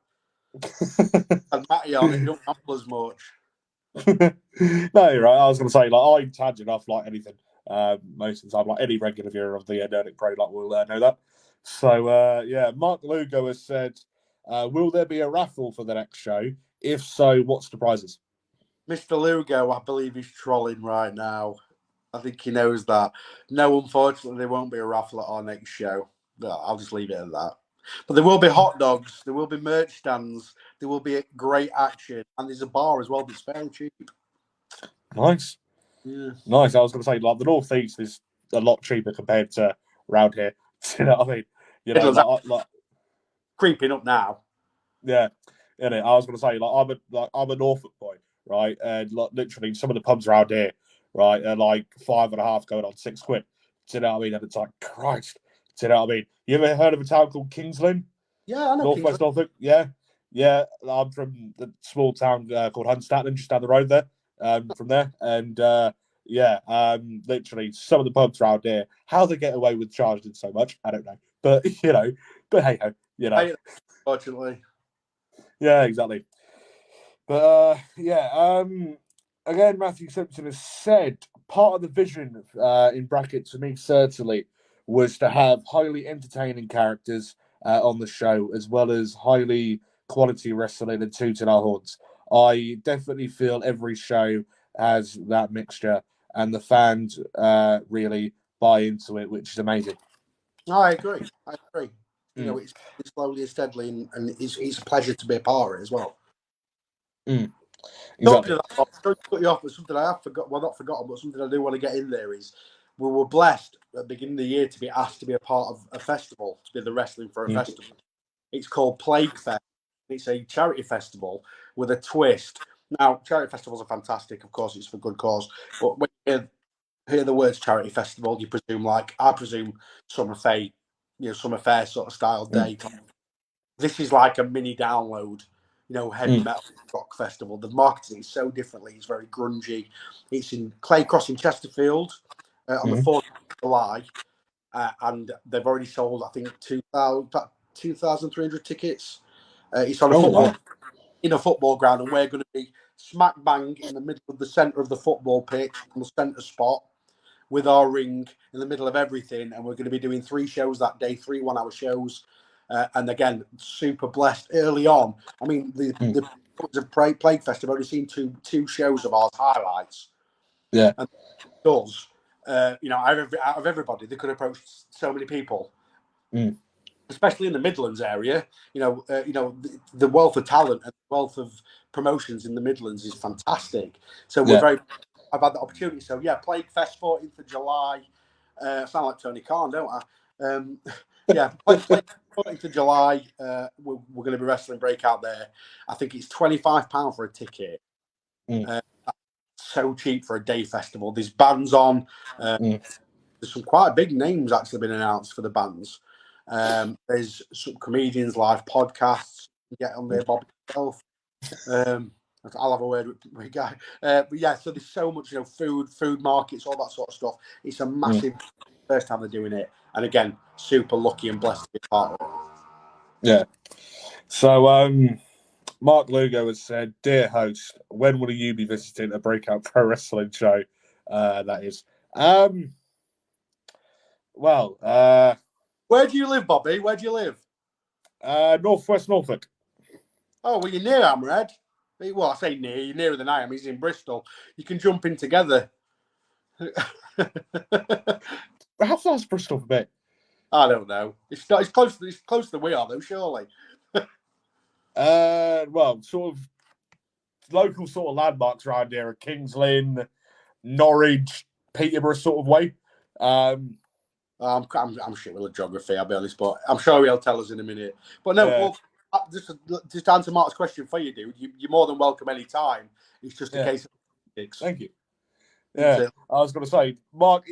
[SPEAKER 2] And Matty on it, you don't ramble as much.
[SPEAKER 1] No, you're right. I was going to say, I tag it off like anything. Most of the time, like any regular viewer of the Nerdic Pro will know that. So, Mark Lugo has said, will there be a raffle for the next show? If so, what's the prizes?
[SPEAKER 2] Mr. Lugo, I believe he's trolling right now. I think he knows that. No, unfortunately, there won't be a raffle at our next show. No, I'll just leave it at that. But there will be hot dogs, there will be merch stands, there will be a great action, and there's a bar as well that's fairly cheap.
[SPEAKER 1] Nice.
[SPEAKER 2] Yeah.
[SPEAKER 1] Nice. I was going to say, like, the North East is a lot cheaper compared to around here. You know what I mean? Like
[SPEAKER 2] creeping up now.
[SPEAKER 1] Yeah. I was going to say, I'm a Norfolk boy, right? And literally, some of the pubs around here, right, are like £5.50 going on £6. Do you know what I mean? And it's like, Christ. Do you know what I mean? You ever heard of a town called Kings Lynn?
[SPEAKER 2] Yeah, I know.
[SPEAKER 1] Northwest Norfolk. Yeah. I'm from the small town called Hunstanton, just down the road there. From there, and literally some of the pubs around here, how they get away with charging so much, I don't know. But but hey ho,
[SPEAKER 2] Unfortunately.
[SPEAKER 1] Yeah, exactly. But again, Matthew Simpson has said part of the vision in brackets for me certainly was to have highly entertaining characters on the show, as well as highly quality wrestling and tooting our horns. I definitely feel every show has that mixture, and the fans really buy into it, which is amazing.
[SPEAKER 2] No, I agree. It's slowly and steadily, and it's a pleasure to be a part of it as well.
[SPEAKER 1] Exactly.
[SPEAKER 2] Sorry to cut you off, but something I have forgotten. Well, not forgotten, but something I do want to get in there is we were blessed at the beginning of the year to be asked to be a part of a festival, to be the wrestling for a festival. It's called Plague Fest. It's a charity festival with a twist. Now, charity festivals are fantastic. Of course, it's for good cause. But when you hear the words charity festival, you presume, I presume, Summer Fair sort of style day. This is like a mini download, heavy metal rock festival. The marketing is so differently. It's very grungy. It's in Clay Cross in Chesterfield on the 4th of July. And they've already sold, I think, 2,300 tickets. It's on in a football ground, and we're going to be smack bang in the middle of the centre of the football pitch, on the centre spot, with our ring in the middle of everything. And we're going to be doing 3 shows that day, 3 1-hour shows. And again, super blessed early on. I mean, the of Plague Fest, I've only seen two shows of ours highlights.
[SPEAKER 1] Yeah.
[SPEAKER 2] And it does, out of everybody, they could approach so many people, especially in the Midlands area. The wealth of talent and the wealth of promotions in the Midlands is fantastic. So I've had the opportunity. So yeah, Plague Fest, 14th of July. I sound like Tony Khan, don't I? Plague 14th of July. We're going to be wrestling Breakout there. I think it's £25 for a ticket. So cheap for a day festival. There's bands on. There's some quite big names actually been announced for the bands. There's some comedians, live podcasts. Get on there, Bob himself. I'll have a word with Guy. But yeah, so there's so much, food markets, all that sort of stuff. It's a massive first time they're doing it, and again, super lucky and blessed to be part of it.
[SPEAKER 1] Yeah. So, Mark Lugo has said, "Dear host, when will you be visiting a Breakout Pro Wrestling show?" That is.
[SPEAKER 2] Where do you live, Bobby? Where do you live?
[SPEAKER 1] Northwest Norfolk.
[SPEAKER 2] Oh, well, you're near Hammerhead. Well, I say near. You're nearer than I am. He's in Bristol. You can jump in together.
[SPEAKER 1] How far is Bristol from me?
[SPEAKER 2] I don't know. It's close. It's closer than we are, though. Surely.
[SPEAKER 1] Sort of local sort of landmarks around here are Kings Lynn, Norwich, Peterborough sort of way.
[SPEAKER 2] I'm shit with geography, I'll be honest, but I'm sure he'll tell us in a minute. But no, just to answer Mark's question for you, dude, you're more than welcome any time. It's just a case of politics.
[SPEAKER 1] Thank you. Yeah, I was going to say, Mark,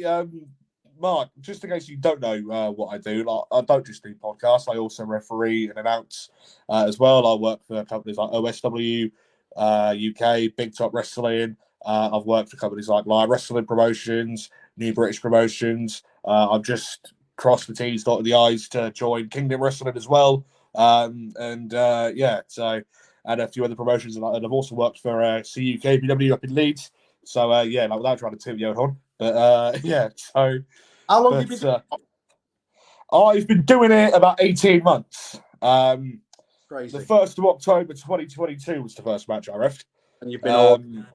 [SPEAKER 1] just in case you don't know what I do, I don't just do podcasts. I also referee and announce as well. I work for companies like OSW UK, Big Top Wrestling. I've worked for companies like Live Wrestling Promotions, New British Promotions. I've just crossed the T's, dotted the I's to join Kingdom Wrestling as well. And a few other promotions. And I've also worked for CUKPW up in Leeds. So, without trying to tip you on. But, so...
[SPEAKER 2] How long have you been doing it?
[SPEAKER 1] I've been doing it about 18 months.
[SPEAKER 2] Crazy.
[SPEAKER 1] The 1st of October 2022 was the first match I refed.
[SPEAKER 2] And you've been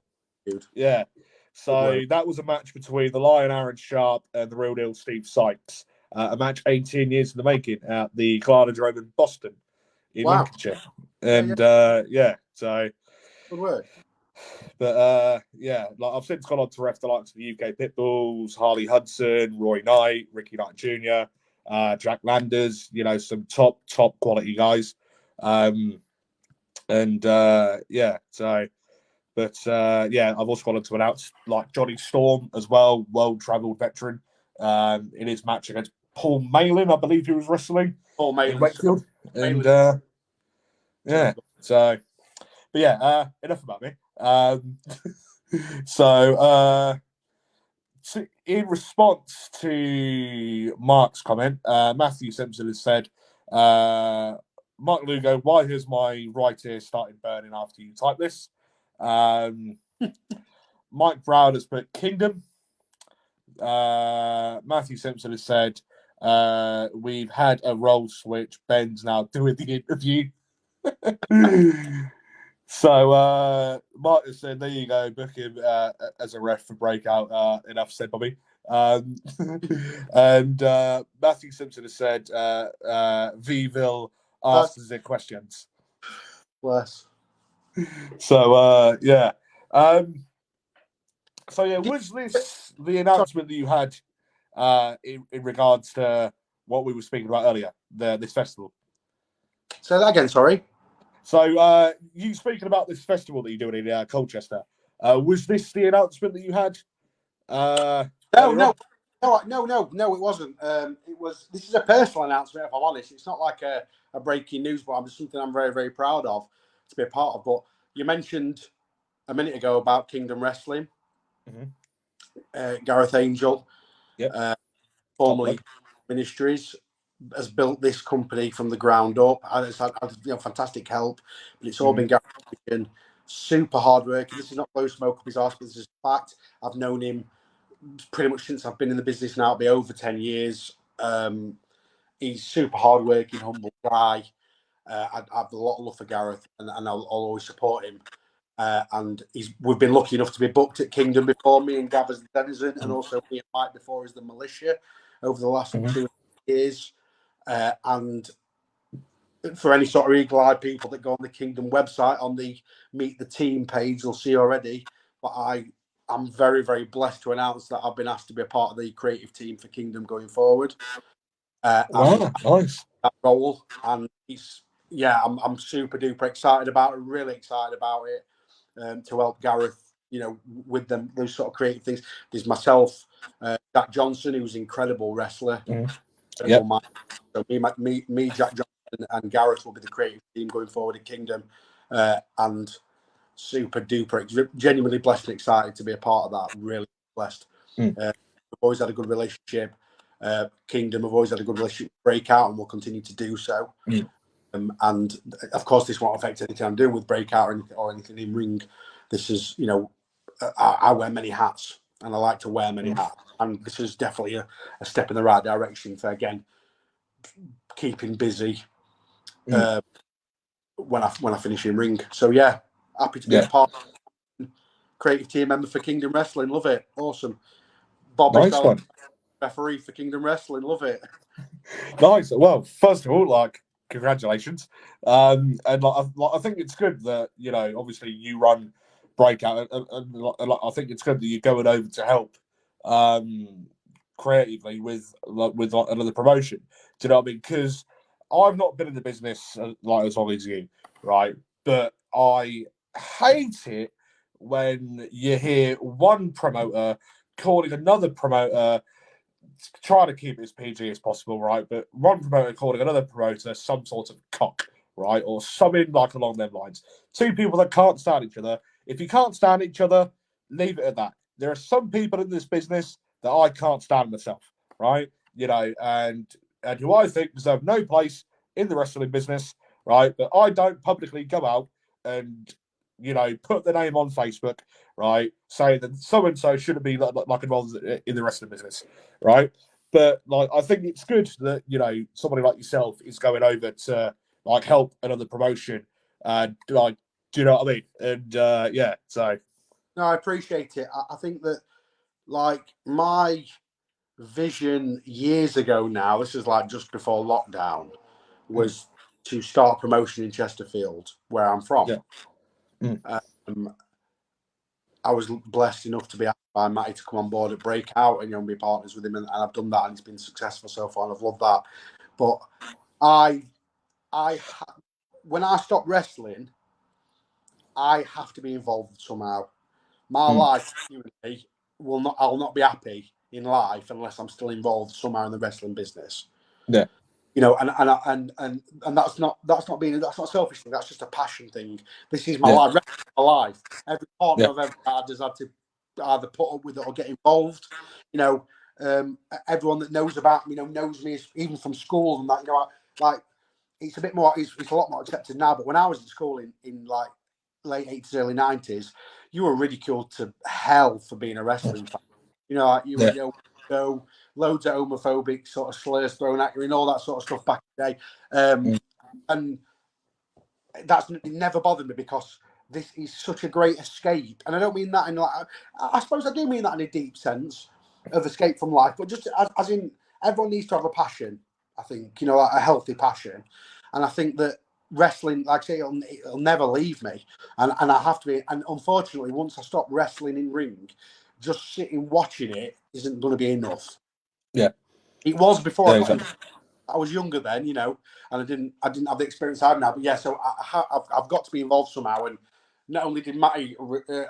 [SPEAKER 2] dude.
[SPEAKER 1] Yeah. So that was a match between the Lion Aaron Sharp and the Real Deal Steve Sykes. A match 18 years in the making at the Glardner in Boston in Lincolnshire. And so
[SPEAKER 2] good work.
[SPEAKER 1] But I've since gone on to ref the likes of the UK Pitbulls, Harley Hudson, Roy Knight, Ricky Knight Jr., Jack Landers, some top quality guys. I've also gone on to announce like Johnny Storm as well, world-travelled veteran, in his match against Paul Malin, I believe he was wrestling.
[SPEAKER 2] Paul Malin
[SPEAKER 1] in Wakefield. And enough about me. In response to Mark's comment, Matthew Simpson has said, Mark Lugo, why has my right ear started burning after you type this? Mike Brown has put Kingdom. Matthew Simpson has said, we've had a role switch. Ben's now doing the interview. So Mark has said, there you go, book him as a ref for Breakout. Enough said, Bobby. And Matthew Simpson has said, Vville asks the questions.
[SPEAKER 2] Bless.
[SPEAKER 1] So, was this the announcement that you had in regards to what we were speaking about earlier, this festival?
[SPEAKER 2] Say that again, sorry.
[SPEAKER 1] So, you speaking about this festival that you're doing in Colchester, was this the announcement that you had?
[SPEAKER 2] No, it wasn't. This is a personal announcement, if I'm honest. It's not like a breaking news, but it's something I'm very, very proud of to be a part of. But you mentioned a minute ago about Kingdom Wrestling. Mm-hmm. Gareth Angel, formerly Ministries, has built this company from the ground up. And it's had fantastic help, but it's all been Gareth, super hard working. This is not blow smoke up his arse, but this is a fact. I've known him pretty much since I've been in the business now. It'll be over 10 years. He's super hard working, humble guy. I have a lot of love for Gareth, and I'll always support him. And we've been lucky enough to be booked at Kingdom before, me and Gav as the Denizen, and also me and Mike before as the Militia over the last 2 years. And for any sort of eagle-eyed people that go on the Kingdom website, on the Meet the Team page, you'll see already. But I'm very, very blessed to announce that I've been asked to be a part of the creative team for Kingdom going forward.
[SPEAKER 1] Wow, nice.
[SPEAKER 2] That role, and I'm super duper excited about it. Really excited about it, to help Gareth, with them those sort of creative things. There's myself, Jack Johnson, who's an incredible wrestler.
[SPEAKER 1] Yep.
[SPEAKER 2] So me, Jack Johnson, and Gareth will be the creative team going forward at Kingdom, and super duper, genuinely blessed and excited to be a part of that. Really blessed. We've always had a good relationship. Kingdom have always had a good relationship with BreakOut, and will continue to do so. And of course, this won't affect anything I'm doing with BreakOut or anything in ring. This is, I wear many hats, and I like to wear many hats. And this is definitely a step in the right direction for, again, keeping busy when I finish in ring. So yeah, happy to be a part of the creative team member for Kingdom Wrestling. Love it. Awesome. Bobby
[SPEAKER 1] Nice one.
[SPEAKER 2] Referee for Kingdom Wrestling. Love it.
[SPEAKER 1] Nice. Well, first of all, congratulations. And I think it's good that, obviously you run BreakOut, and I think it's good that you're going over to help creatively with another promotion. Do you know what I mean? Because I've not been in the business as long as you, right? But I hate it when you hear one promoter calling another promoter, trying to keep it as PG as possible, right? But one promoter calling another promoter some sort of cock, right? Or something along them lines. Two people that can't stand each other. If you can't stand each other, leave it at that. There are some people in this business that I can't stand myself, right? And who I think deserve no place in the wrestling business, right? But I don't publicly go out and, put the name on Facebook, right? Say that so-and-so shouldn't be involved in the wrestling business, right? But I think it's good that, somebody like yourself is going over to help another promotion. Do you know what I mean? And so.
[SPEAKER 2] No, I appreciate it. I think that my vision years ago now, this is just before lockdown, was to start promotion in Chesterfield, where I'm from. I was blessed enough to be asked by Matty to come on board at BreakOut and be partners with him, and I've done that, and it's been successful so far, and I've loved that. But when I stop wrestling, I have to be involved somehow. My life I'll not be happy in life unless I'm still involved somehow in the wrestling business.
[SPEAKER 1] Yeah.
[SPEAKER 2] And that's not a selfish thing. That's just a passion thing. This is my life. My life. Every partner I've ever had has had to either put up with it or get involved. Everyone that knows about me, knows me even from school and that. It's a bit more. It's a lot more accepted now. But when I was in school in late 80s, early 90s, you were ridiculed to hell for being a wrestling fan. You were loads of homophobic sort of slurs thrown at you and all that sort of stuff back in the day. And it never bothered me because this is such a great escape. And I don't mean that in I suppose I do mean that in a deep sense of escape from life, but just as in everyone needs to have a passion, I think, a healthy passion. And I think that wrestling, like I say, it'll never leave me. And I have to be, and unfortunately, once I stop wrestling in ring, just sitting watching it isn't going to be enough.
[SPEAKER 1] Yeah.
[SPEAKER 2] It was before I was younger then, and I didn't have the experience I have now. But yeah, so I've got to be involved somehow. And not only did Matty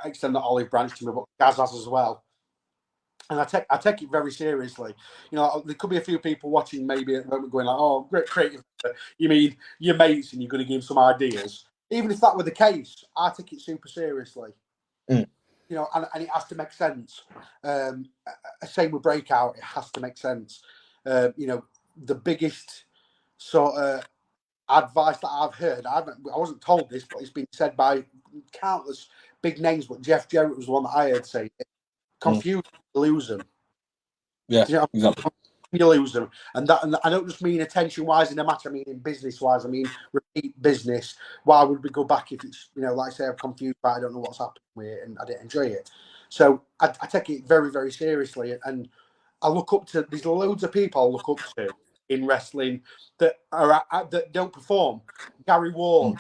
[SPEAKER 2] extend the olive branch to me, but Gaz has as well. And I take it very seriously. There could be a few people watching maybe at the moment going "Oh, great creative. You mean your mates and you're going to give them some ideas?" Even if that were the case, I take it super seriously. And it has to make sense. Same with BreakOut, it has to make sense. The biggest sort of advice that I've heard, I wasn't told this, but it's been said by countless big names, but Jeff Jarrett was the one that I heard say it. Confuse them, lose them.
[SPEAKER 1] Yeah, exactly.
[SPEAKER 2] You lose them. And I don't just mean attention-wise in a matter, I mean in business-wise, I mean business. Why would we go back if it's, like I say, I'm confused, but I don't know what's happening with it, and I didn't enjoy it. So I take it very, very seriously, and I look up to. There's loads of people I look up to in wrestling that don't perform. Gary Ward.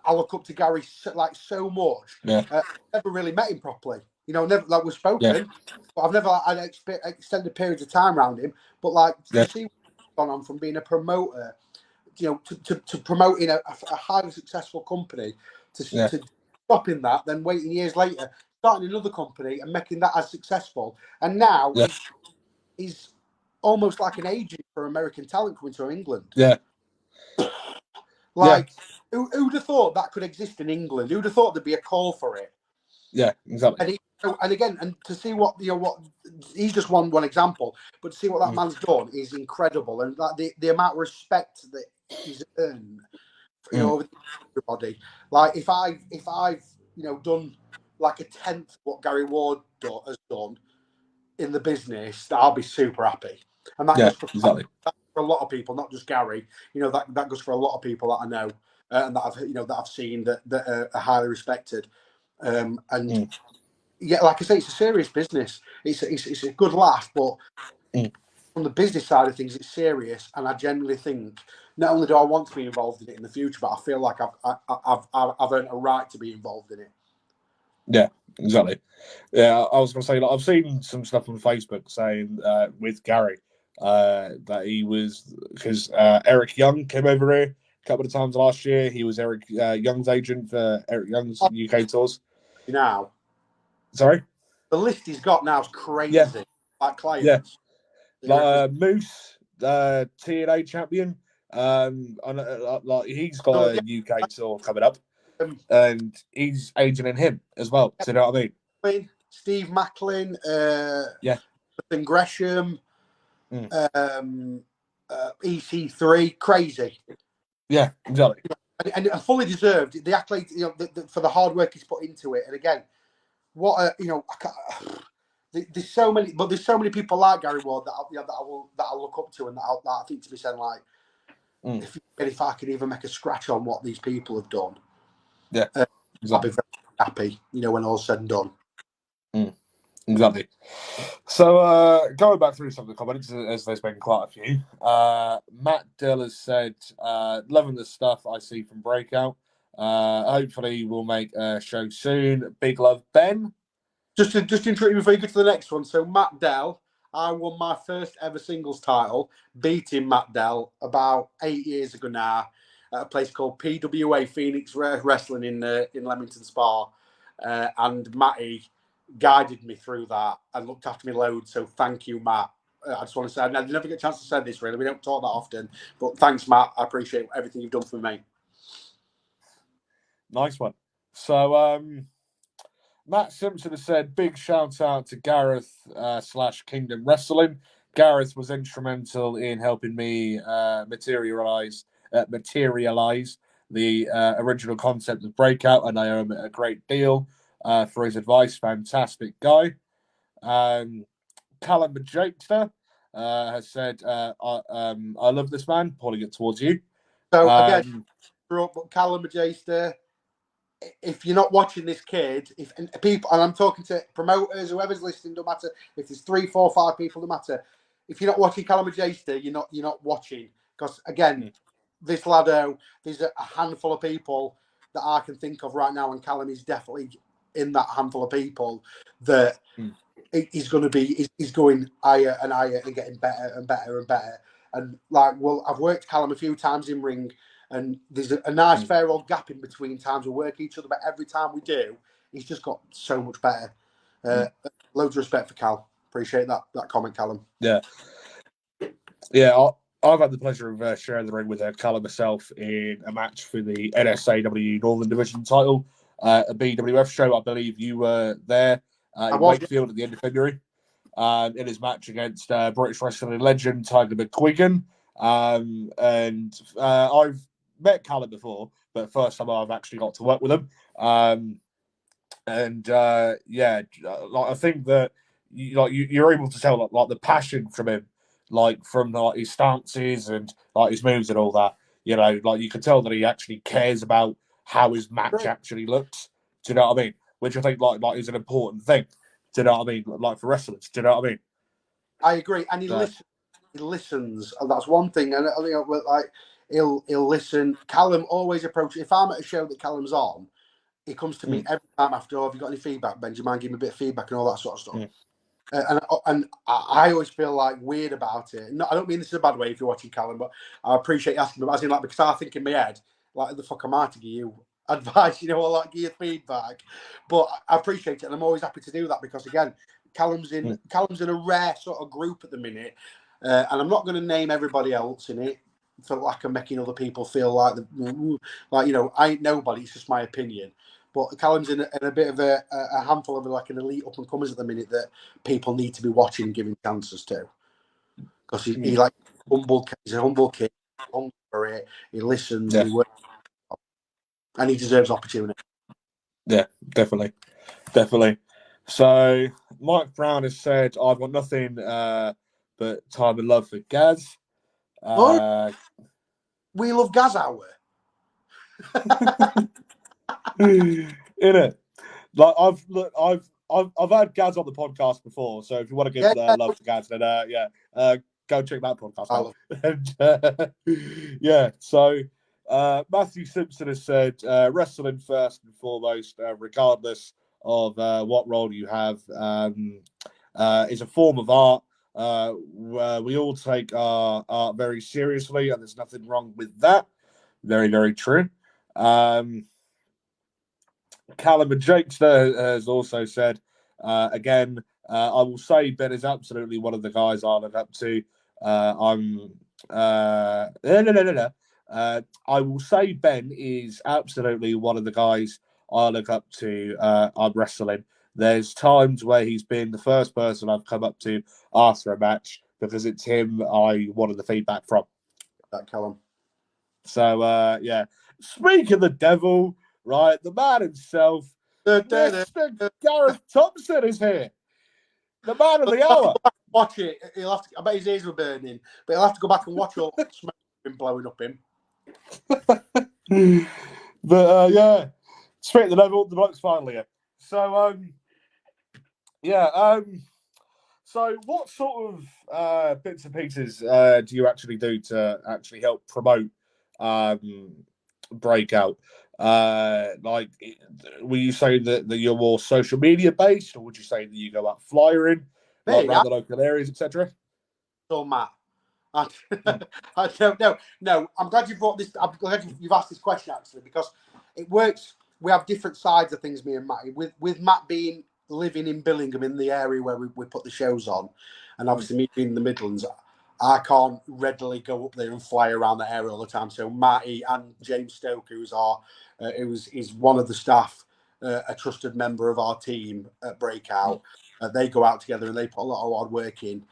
[SPEAKER 2] I look up to Gary so much.
[SPEAKER 1] Yeah.
[SPEAKER 2] Never really met him properly. Never we've spoken, but I've never had extended periods of time around him. But to see what's gone on from being a promoter, to promoting a highly successful company, to stopping that, then waiting years later, starting another company and making that as successful, and now he's almost like an agent for American talent coming to England.
[SPEAKER 1] Yeah.
[SPEAKER 2] Who'd have thought that could exist in England? Who'd have thought there'd be a call for it?
[SPEAKER 1] Yeah, exactly.
[SPEAKER 2] And to see what he's just one example, but to see what that man's done is incredible, and the amount of respect that he's earned, over everybody. Like if I've done like a tenth what Gary Ward has done in the business, I'll be super happy. And that goes for a lot of people, not just Gary. That goes for a lot of people that I know and that I've seen that are highly respected. Yeah, like I say, it's a serious business. It's a good laugh, but from the business side of things, it's serious. And I genuinely think not only do I want to be involved in it in the future, but I feel like I've earned a right to be involved in it.
[SPEAKER 1] Yeah, exactly. Yeah, I was going to say, I've seen some stuff on Facebook saying with Gary that he was, because Eric Young came over here a couple of times last year. He was Eric Young's agent for Eric Young's UK tours.
[SPEAKER 2] Now,
[SPEAKER 1] sorry,
[SPEAKER 2] the list he's got now is crazy.
[SPEAKER 1] Yeah.
[SPEAKER 2] Like clients,
[SPEAKER 1] Moose, TNA champion. He's got a UK tour coming up, and he's agenting him as well. So you know what I mean?
[SPEAKER 2] Steve Macklin, Ethan Gresham, EC3, crazy.
[SPEAKER 1] Yeah, exactly.
[SPEAKER 2] And fully deserved the accolade, for the hard work he's put into it. And again, there's so many people like Gary Ward that I look up to, and that I think to be saying like, if I could even make a scratch on what these people have done, exactly. I'll be very happy. When all's said and done.
[SPEAKER 1] Exactly. So going back through some of the comments, as there's been quite a few. Matt Dill has said, loving the stuff I see from BreakOut. Hopefully we'll make a show soon. Big love, Ben.
[SPEAKER 2] Just to interrupt you before you go to the next one. So Matt Dell, I won my first ever singles title, beating Matt Dell about 8 years ago now at a place called PWA Phoenix Wrestling in Leamington Spa, and Matty guided me through that and looked after me loads. So thank you, Matt. I just want to say, I never get a chance to say this really. We don't talk that often, but thanks, Matt. I appreciate everything you've done for me.
[SPEAKER 1] Nice one. So Matt Simpson has said, big shout out to Gareth / Kingdom Wrestling. Gareth was instrumental in helping me materialize the original concept of BreakOut, and I owe him a great deal for his advice. Fantastic guy. Callum Jakester has said, I love this man, pulling it towards you.
[SPEAKER 2] So again, Callum Jakester, if you're not watching this kid, and I'm talking to promoters, whoever's listening, don't matter if there's 3, 4, 5 people, don't matter. If you're not watching Callum Jakester, you're not watching, because again, this laddo, there's a handful of people that I can think of right now, and Callum is definitely in that handful of people that he's going higher and higher and getting better and better and better. And I've worked Callum a few times in ring, and there's a nice fair old gap in between times we work each other, but every time we do, he's just got so much better. Loads of respect for Cal. Appreciate that comment, Callum.
[SPEAKER 1] Yeah. I've had the pleasure of sharing the ring with Callum myself in a match for the NSAW Northern Division title, a BWF show. I believe you were there in Wakefield at the end of February in his match against British wrestling legend Tiger McQuiggan. And I've met Callum before, but first time I've actually got to work with him. I think that you're able to tell like the passion from him, like from his stances and like his moves and all that. You know, like you can tell that he actually cares about how his match actually looks. Do you know what I mean? Which I think like is an important thing. Do you know what I mean? Like for wrestlers. Do you know what I mean?
[SPEAKER 2] I agree, and he listens. And that's one thing, and you know, like he'll listen. Callum always approaches. If I'm at a show that Callum's on, he comes to me every time after. Oh, have you got any feedback, Ben? Do you mind giving me a bit of feedback and all that sort of stuff? And I always feel like weird about it. No, I don't mean this in a bad way if you're watching Callum, but I appreciate asking him. As in, like, because I think in my head, like, the fuck am I to give you advice, you know, or like give you feedback? But I appreciate it, and I'm always happy to do that because again, Callum's in a rare sort of group at the minute, and I'm not going to name everybody else in it for lack of making other people feel like you know, I ain't nobody. It's just my opinion. But Callum's in a bit of a handful of like an elite up and comers at the minute that people need to be watching and giving chances to, because he like humble. He's a humble kid, humble for it. He listens and he works, and he deserves opportunity.
[SPEAKER 1] Yeah, definitely. So Mike Brown has said, "I've got nothing but time and love for Gaz."
[SPEAKER 2] We love Gaz Hour.
[SPEAKER 1] In it, like I've had Gaz on the podcast before, so if you want to give love to Gaz, then go check that podcast out. And, so Matthew Simpson has said, wrestling first and foremost, regardless of what role you have, is a form of art. We all take our art very seriously, and there's nothing wrong with that. Very, very true. Callum and Jakester has also said, again, I will say Ben is absolutely one of the guys I look up to. I will say Ben is absolutely one of the guys I look up to. I'm wrestling. There's times where he's been the first person I've come up to after a match because it's him I wanted the feedback from.
[SPEAKER 2] That Callum.
[SPEAKER 1] So, speak of the devil, right, the man himself, Mr. Gareth Thompson is here. The man of the hour.
[SPEAKER 2] Watch it. He'll have to, I bet his ears were burning, but he'll have to go back and watch all the smoke blowing up him.
[SPEAKER 1] But straight at the level, the bloke's finally here. So so what sort of bits and pieces do you actually do to actually help promote BreakOut? Like, will you say that you're more social media based, or would you say that you go out flyering around the local areas, etc.?
[SPEAKER 2] So Matt, I don't know. No, I'm glad you brought this. I'm glad you've asked this question actually, because it works. We have different sides of things, me and Matty. With Matt being living in Billingham, in the area where we put the shows on, and obviously me being in the Midlands, I can't readily go up there and fly around the area all the time. So Matty and James Stoke, who's one of the staff, a trusted member of our team at BreakOut, they go out together and they put a lot of hard work in,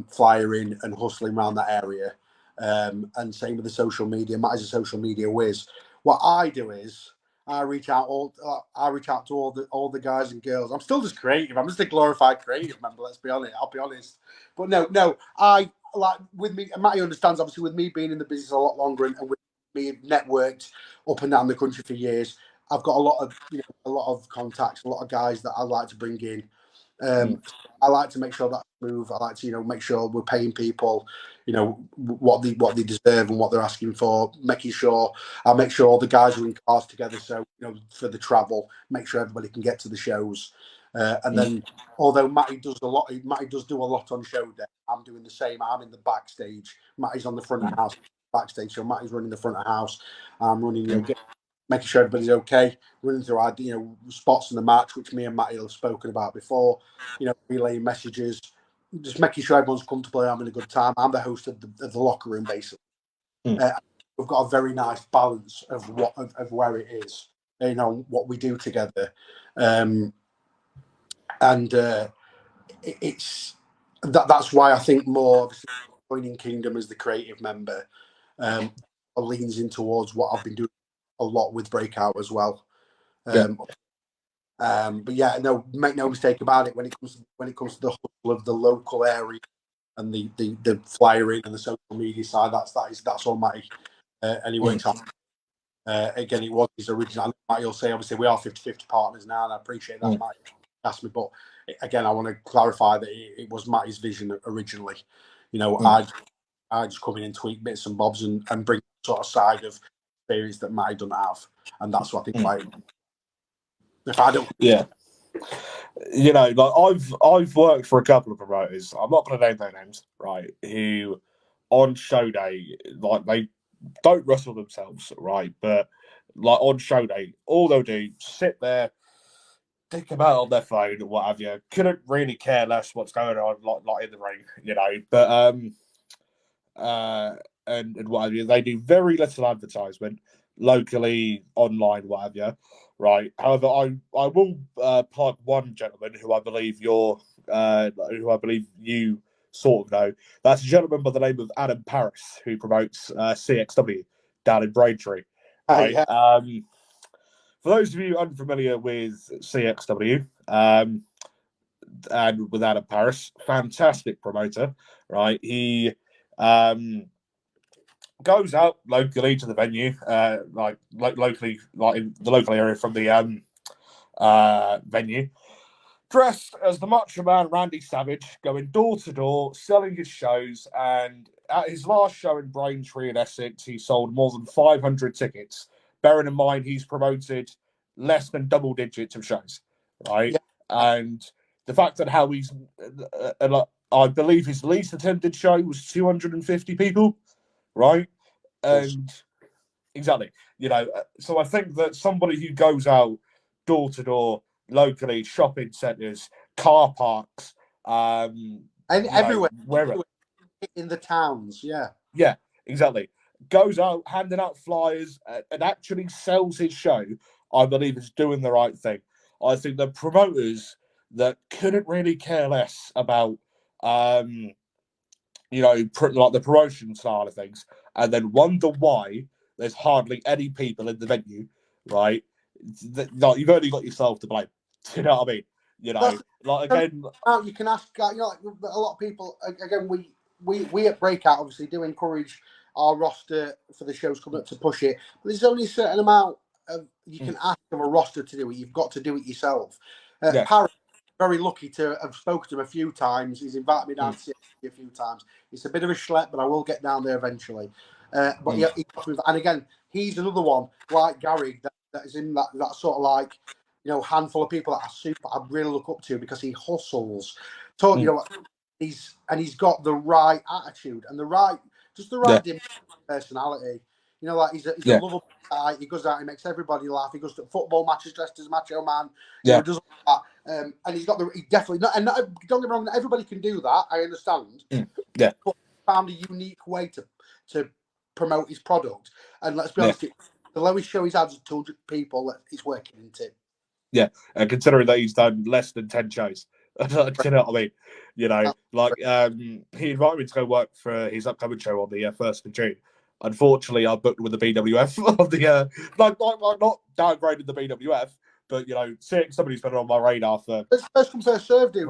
[SPEAKER 2] flyering and hustling around that area. And same with the social media. Matt is a social media whiz. What I do is I reach out to all the guys and girls. I'm still just creative. I'm just a glorified creative member. Let's be honest. I'll be honest. But no. I like with me. Matty understands. Obviously, with me being in the business a lot longer and with me networked up and down the country for years, I've got a lot of contacts, a lot of guys that I like to bring in. I like to make sure that's smooth. I like to, make sure we're paying people, what they deserve and what they're asking for. I'll make sure all the guys are in cars together. So, for the travel, make sure everybody can get to the shows. And then, although Matty does do a lot on show day. I'm doing the same. I'm in the backstage. Matty's on the front of house, backstage. So Matty's running the front of house. I'm running, making sure everybody's okay, running through our spots in the match, which me and Matty have spoken about before, relaying messages, just making sure everyone's comfortable and having a good time. I'm the host of the locker room, basically. We've got a very nice balance of where it is, what we do together. It's that's why I think more obviously joining Kingdom as the creative member leans in towards what I've been doing a lot with BreakOut as well. But yeah, no, make no mistake about it. When it comes to the hustle of the local area and the flyering and the social media side, that's all Matty. and he works on. Again, it was his original. You'll say, obviously, we are 50-50 partners now, and I appreciate that, Matt. Asked me, but again, I want to clarify that it was Matty's vision originally. I just come in and tweak bits and bobs and bring sort of side of experience that Matty doesn't have, and that's what I think. Like, if I don't,
[SPEAKER 1] I've worked for a couple of promoters. I'm not going to name their names, right? Who on show day, like, they don't wrestle themselves, right? But like on show day, all they'll do sit there, think about on their phone or what have you. Couldn't really care less what's going on, like in the ring, But and what have you. They do very little advertisement locally, online, what have you. Right. However, I will plug one gentleman who I believe you sort of know. That's a gentleman by the name of Adam Paris, who promotes CXW down in Braintree. Right. For those of you unfamiliar with CXW, and with Adam Paris, fantastic promoter, right? He goes out locally to the venue, locally, like in the local area from the venue, dressed as the Macho Man Randy Savage, going door to door, selling his shows. And at his last show in Braintree in Essex, he sold more than 500 tickets. Bearing in mind, he's promoted less than double digits of shows, right? Yeah. And the fact that how he's, I believe his least attended show was 250 people, right? And exactly, so I think that somebody who goes out door to door, locally, shopping centres, car parks,
[SPEAKER 2] and everywhere, wherever, in the towns,
[SPEAKER 1] yeah, exactly, goes out handing out flyers and actually sells his show, I believe is doing the right thing. I think the promoters that couldn't really care less about like the promotion style of things, and then wonder why there's hardly any people in the venue, right? You've only got yourself to blame. Do you know what I mean? Again,
[SPEAKER 2] you can ask. Like a lot of people. Again, we at BreakOut obviously do encourage our roster for the shows coming up to push it, but there's only a certain amount of you can ask of a roster to do it. You've got to do it yourself. Paris, very lucky to have spoken to him a few times. He's invited me down to see him a few times. It's a bit of a schlep, but I will get down there eventually. But yeah, and again, he's another one like Gary that is in that sort of like handful of people that I really look up to because he hustles. He's got the right attitude and the right personality. Like he's a lovable guy. He goes out, he makes everybody laugh. He goes to football matches dressed as Macho Man. He does all that. And he definitely not. And don't get me wrong, everybody can do that. I understand.
[SPEAKER 1] Yeah,
[SPEAKER 2] but he found a unique way to promote his product. And let's be honest, the lowest show he's had is 200 people that he's working into.
[SPEAKER 1] Yeah, and considering that he's done less than 10 shows. Do you know what I mean? He invited me to go work for his upcoming show on the 1st of June. Unfortunately, I booked with the BWF of the not downgraded the BWF, but somebody's been on my radar for
[SPEAKER 2] first come first served, dude.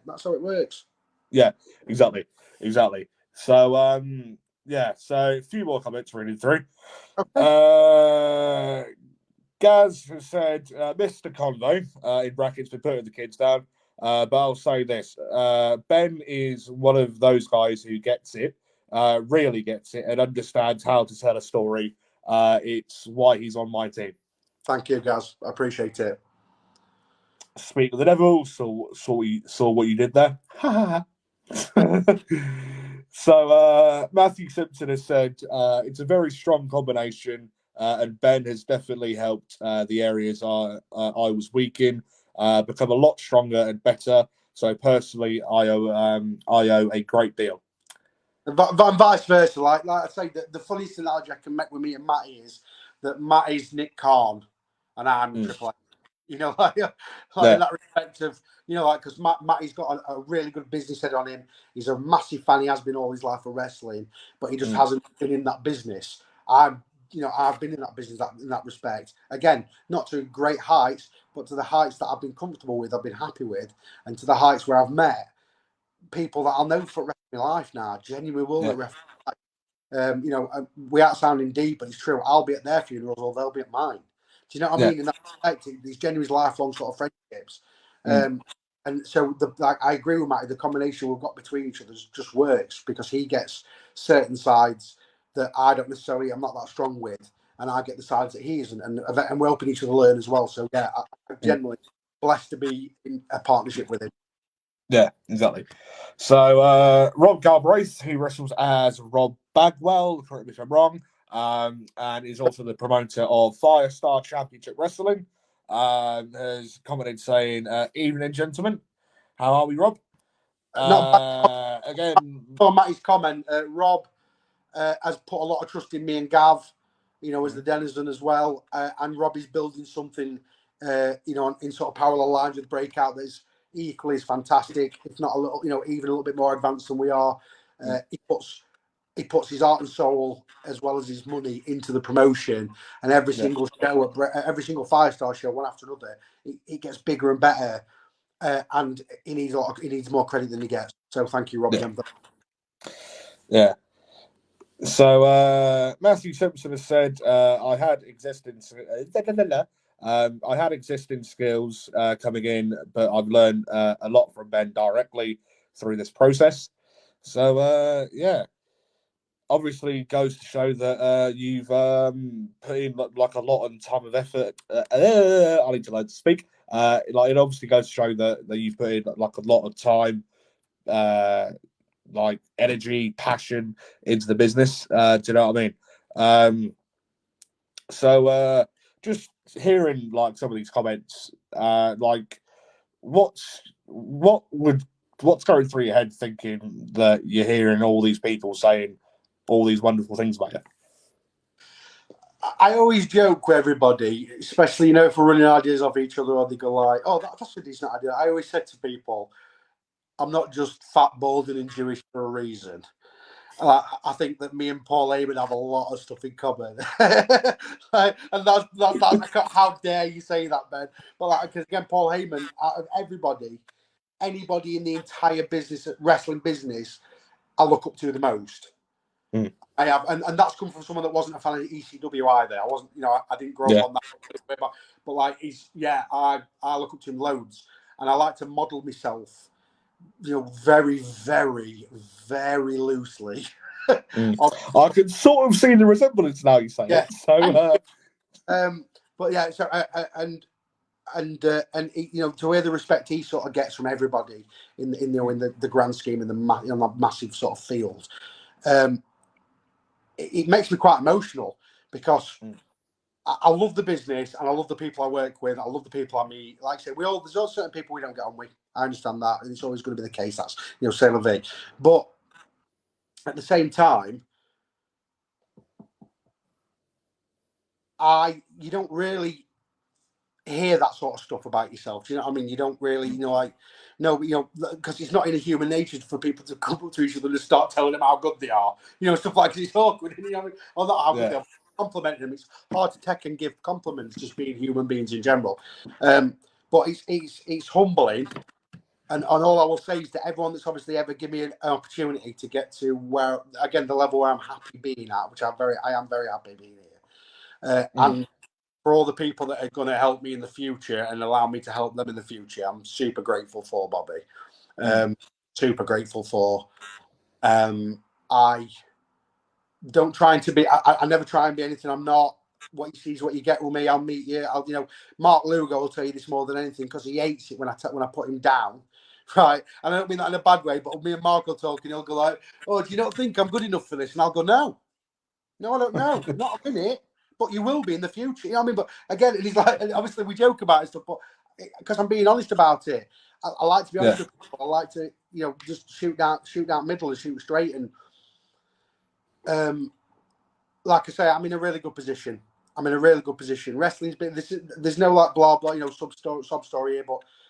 [SPEAKER 2] That's how it works.
[SPEAKER 1] Yeah, exactly. So so a few more comments reading through. Okay. Gaz has said, Mr. Convo, in brackets, been putting the kids down. But I'll say this. Ben is one of those guys who gets it, really gets it, and understands how to tell a story. It's why he's on my team.
[SPEAKER 2] Thank you, Gaz. I appreciate it.
[SPEAKER 1] Speak of the devil, saw what you did there. So Matthew Simpson has said, it's a very strong combination. And Ben has definitely helped the areas I was weak in become a lot stronger and better. So personally, I owe a great deal.
[SPEAKER 2] And vice versa. Like I say, the funniest analogy I can make with me and Matty is that Matty's Nick Khan and I'm Triple H. In that respect of, because Matty's got a really good business head on him. He's a massive fan. He has been all his life for wrestling, but he just hasn't been in that business. I've been in that business in that respect. Again, not to great heights, but to the heights that I've been comfortable with, I've been happy with, and to the heights where I've met people that I'll know for the rest of my life now. Genuinely will know without sounding deep, but it's true. I'll be at their funerals or they'll be at mine. Do you know what I mean? In that respect, these genuine lifelong sort of friendships. And so I agree with Matty. The combination we've got between each other just works because he gets certain sides that I don't necessarily, I'm not that strong with, and I get the sides that he isn't, and we're helping each other learn as well. So yeah, I'm generally blessed to be in a partnership with him.
[SPEAKER 1] Yeah, exactly. So Rob Galbraith, who wrestles as Rob Bagwell, correct me if I'm wrong, and is also the promoter of Firestar Championship Wrestling, has commented saying, "Evening, gentlemen. How are we, Rob?" Again,
[SPEAKER 2] on Matty's comment, Rob has put a lot of trust in me and Gav, as the denizen as well, and Rob is building something, in sort of parallel lines with BreakOut that is equally as fantastic, if not a little, even a little bit more advanced than we are. He puts his heart and soul as well as his money into the promotion, and every single show, every single Firestar show, one after another, it gets bigger and better, and he needs more credit than he gets. So thank you, Rob.
[SPEAKER 1] Yeah. So Matthew Simpson has said, I had existing skills coming in, but I've learned a lot from Ben directly through this process. So obviously goes to show that you've put in like a lot of time of effort. I need to learn to speak. It obviously goes to show that you've put in like a lot of time, like energy, passion into the business. Do you know what I mean? So just hearing like some of these comments, like what's going through your head thinking that you're hearing all these people saying all these wonderful things about you?
[SPEAKER 2] I always joke with everybody, especially, if we're running ideas off each other or they go like, oh, that's a decent idea. I always said to people, I'm not just fat, bald and Jewish for a reason. I think that me and Paul Heyman have a lot of stuff in common. And that's how dare you say that, Ben? But because again, Paul Heyman, out of anybody in the entire wrestling business, I look up to the most. I have, and that's come from someone that wasn't a fan of ECW either. I wasn't, I didn't grow up on that. But like, I look up to him loads, and I like to model myself, very, very, very loosely.
[SPEAKER 1] I can sort of see the resemblance now you say it. So,
[SPEAKER 2] but yeah, so and to hear the respect he sort of gets from everybody in the grand scheme in the massive sort of field. It makes me quite emotional because I love the business and I love the people I work with. I love the people I meet. Like I say, there's all certain people we don't get on with. I understand that, and it's always going to be the case. That's c'est la vie. But at the same time, you don't really hear that sort of stuff about yourself. Do you know what I mean? You don't really, because it's not in a human nature for people to come up to each other and start telling them how good they are. Stuff like it's awkward. Or not how good they are. Complimenting them. It's hard to take and give compliments, just being human beings in general. But it's humbling. And all I will say is to everyone that's obviously ever given me an opportunity to get to where, again, the level where I'm happy being at, which I am very happy being here. And for all the people that are going to help me in the future and allow me to help them in the future, I'm super grateful for, Bobby. Super grateful for. I don't try to be. I never try and be anything I'm not. What you see is what you get with me. I'll meet you. Mark Lugo will tell you this more than anything because he hates it when I put him down. Right, and I don't mean that in a bad way, but me and Mark will talk, and he'll go like, "Oh, do you not think I'm good enough for this?" And I'll go, "No, I don't know, not a minute." But you will be in the future. You know what I mean? But again, he's like, obviously we joke about it stuff, but because I'm being honest about it, I like to be honest with people. I like to, just shoot down middle and shoot straight. And like I say, I'm in a really good position. Wrestling's been there's no like blah blah, sub story here,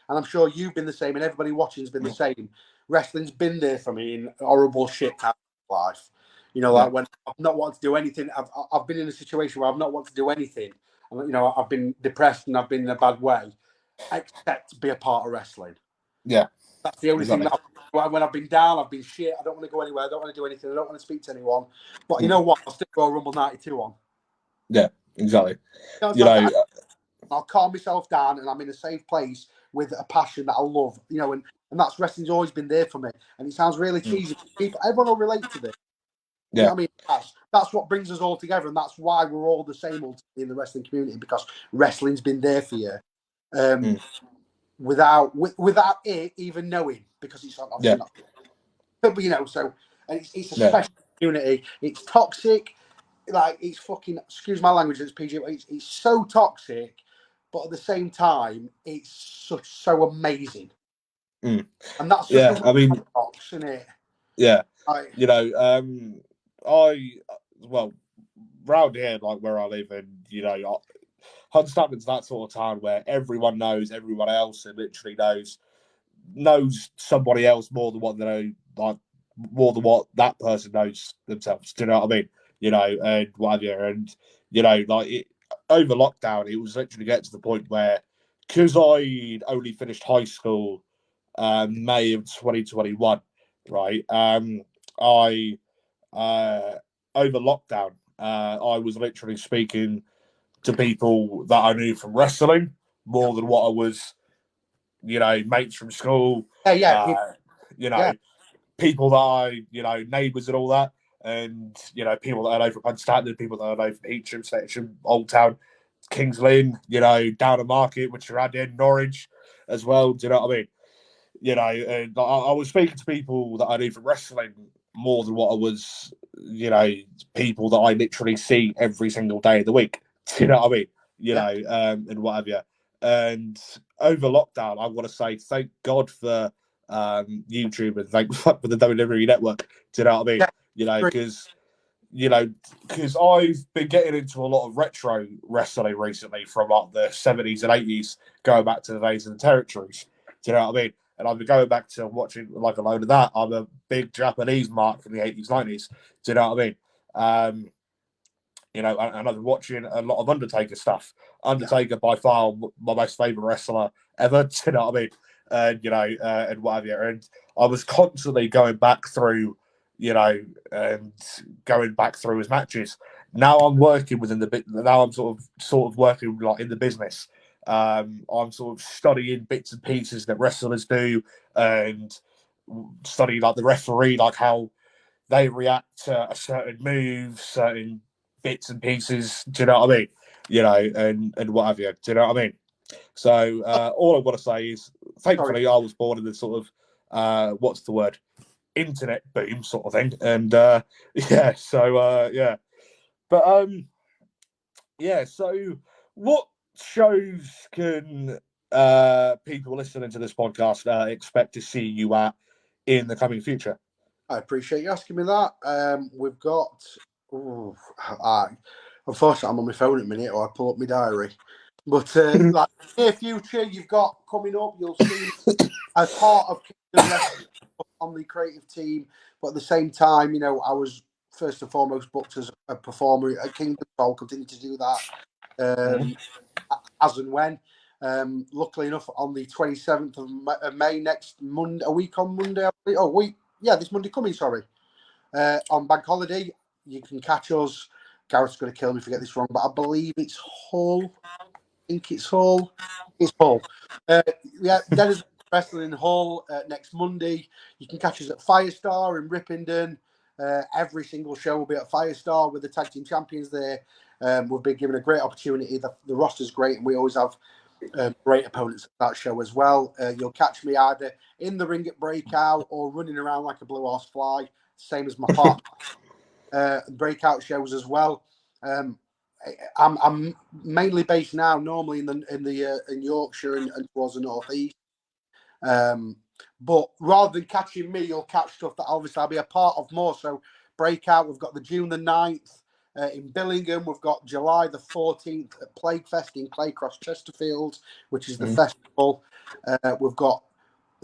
[SPEAKER 2] and I'm sure you've been the same, and everybody watching's been the same. Wrestling's been there for me in horrible shit times of life. Like when I've not wanted to do anything, I've been in a situation where I've not wanted to do anything. And, I've been depressed and I've been in a bad way, except to be a part of wrestling.
[SPEAKER 1] Yeah.
[SPEAKER 2] That's the only thing that when I've been down, I've been shit. I don't want to go anywhere. I don't want to do anything. I don't want to speak to anyone. But you know what? I'll still go Rumble 92 on.
[SPEAKER 1] Yeah, exactly.
[SPEAKER 2] I'll calm myself down, and I'm in a safe place with a passion that I love. And that's wrestling's always been there for me. And it sounds really cheesy. Everyone will relate to this.
[SPEAKER 1] Yeah.
[SPEAKER 2] You know what I mean? That's what brings us all together, and that's why we're all the same ultimately in the wrestling community, because wrestling's been there for you. Without it even knowing, because it's obviously not. But so it's a special community. It's toxic, like it's fucking. Excuse my language. It's PG. It's so toxic, but at the same time, it's so amazing. And that's just box, isn't it?
[SPEAKER 1] Yeah. Round here, like where I live, and Stockton's that sort of town where everyone knows everyone else, and literally knows somebody else more than what they know, like more than what that person knows themselves. Do you know what I mean? And whatever. And over lockdown, it was literally get to the point where, because I only finished high school May of 2021, right? I over lockdown, I was literally speaking to people that I knew from wrestling more than what I was, mates from school. People that I, neighbours and all that. And, people that I know from Hunstanton, people that I know from Eacham, Stetsham, Old Town, Kings Lynn, down the market, which are in Norwich as well. Do you know what I mean? And I was speaking to people that I knew from wrestling more than what I was, people that I literally see every single day of the week. Do you know what I mean? And whatever. And over lockdown, I want to say thank God for YouTube, and thank God for the WWE Network. Do you know what I mean? Because I've been getting into a lot of retro wrestling recently, from like the 70s and 80s, going back to the days of the territories. Do you know what I mean? And I've been going back to watching like a load of that. I'm a big Japanese mark from the 80s, 90s. Do you know what I mean? And I've been watching a lot of Undertaker stuff. Undertaker, by far my most favourite wrestler ever. Do you know what I mean? And whatever. And I was constantly going back through, and going back through his matches. Now I'm working within the bit. Now I'm sort of working like in the business. I'm sort of studying bits and pieces that wrestlers do, and studying like the referee, like how they react to a certain move, certain bits and pieces. Do you know what I mean? And what have you. Do you know what I mean? So all I want to say is, thankfully, I was born in the sort of what's the word? Internet boom sort of thing. And so what shows can people listening to this podcast expect to see you at in the coming future?
[SPEAKER 2] I appreciate you asking me that. We've got unfortunately I'm on my phone at the minute, or I pull up my diary, but like near future you've got coming up, you'll see as part of Kingdom Wrestling on the creative team, but at the same time, I was first and foremost booked as a performer at Kingdom, so I'll continue to do that as and when. Luckily enough, on the 27th of May, next Monday, a week on Monday, this Monday coming, on Bank Holiday, you can catch us. Gareth's going to kill me if I get this wrong, but I believe it's Hull. It's Hull. Dennis Wrestling in Hull next Monday. You can catch us at Firestar in Ripondon. Every single show will be at Firestar with the tag team champions there. We've been given a great opportunity. The roster's great, and we always have great opponents at that show as well. You'll catch me either in the ring at Breakout or running around like a blue horse fly, same as my partner. Breakout shows as well. I'm mainly based now, normally in Yorkshire and towards the northeast. But rather than catching me, you'll catch stuff that obviously I'll be a part of more. So Breakout, we've got the June the 9th in Billingham. We've got July the 14th at Plague Fest in Claycross, Chesterfield, which is the festival. We've got,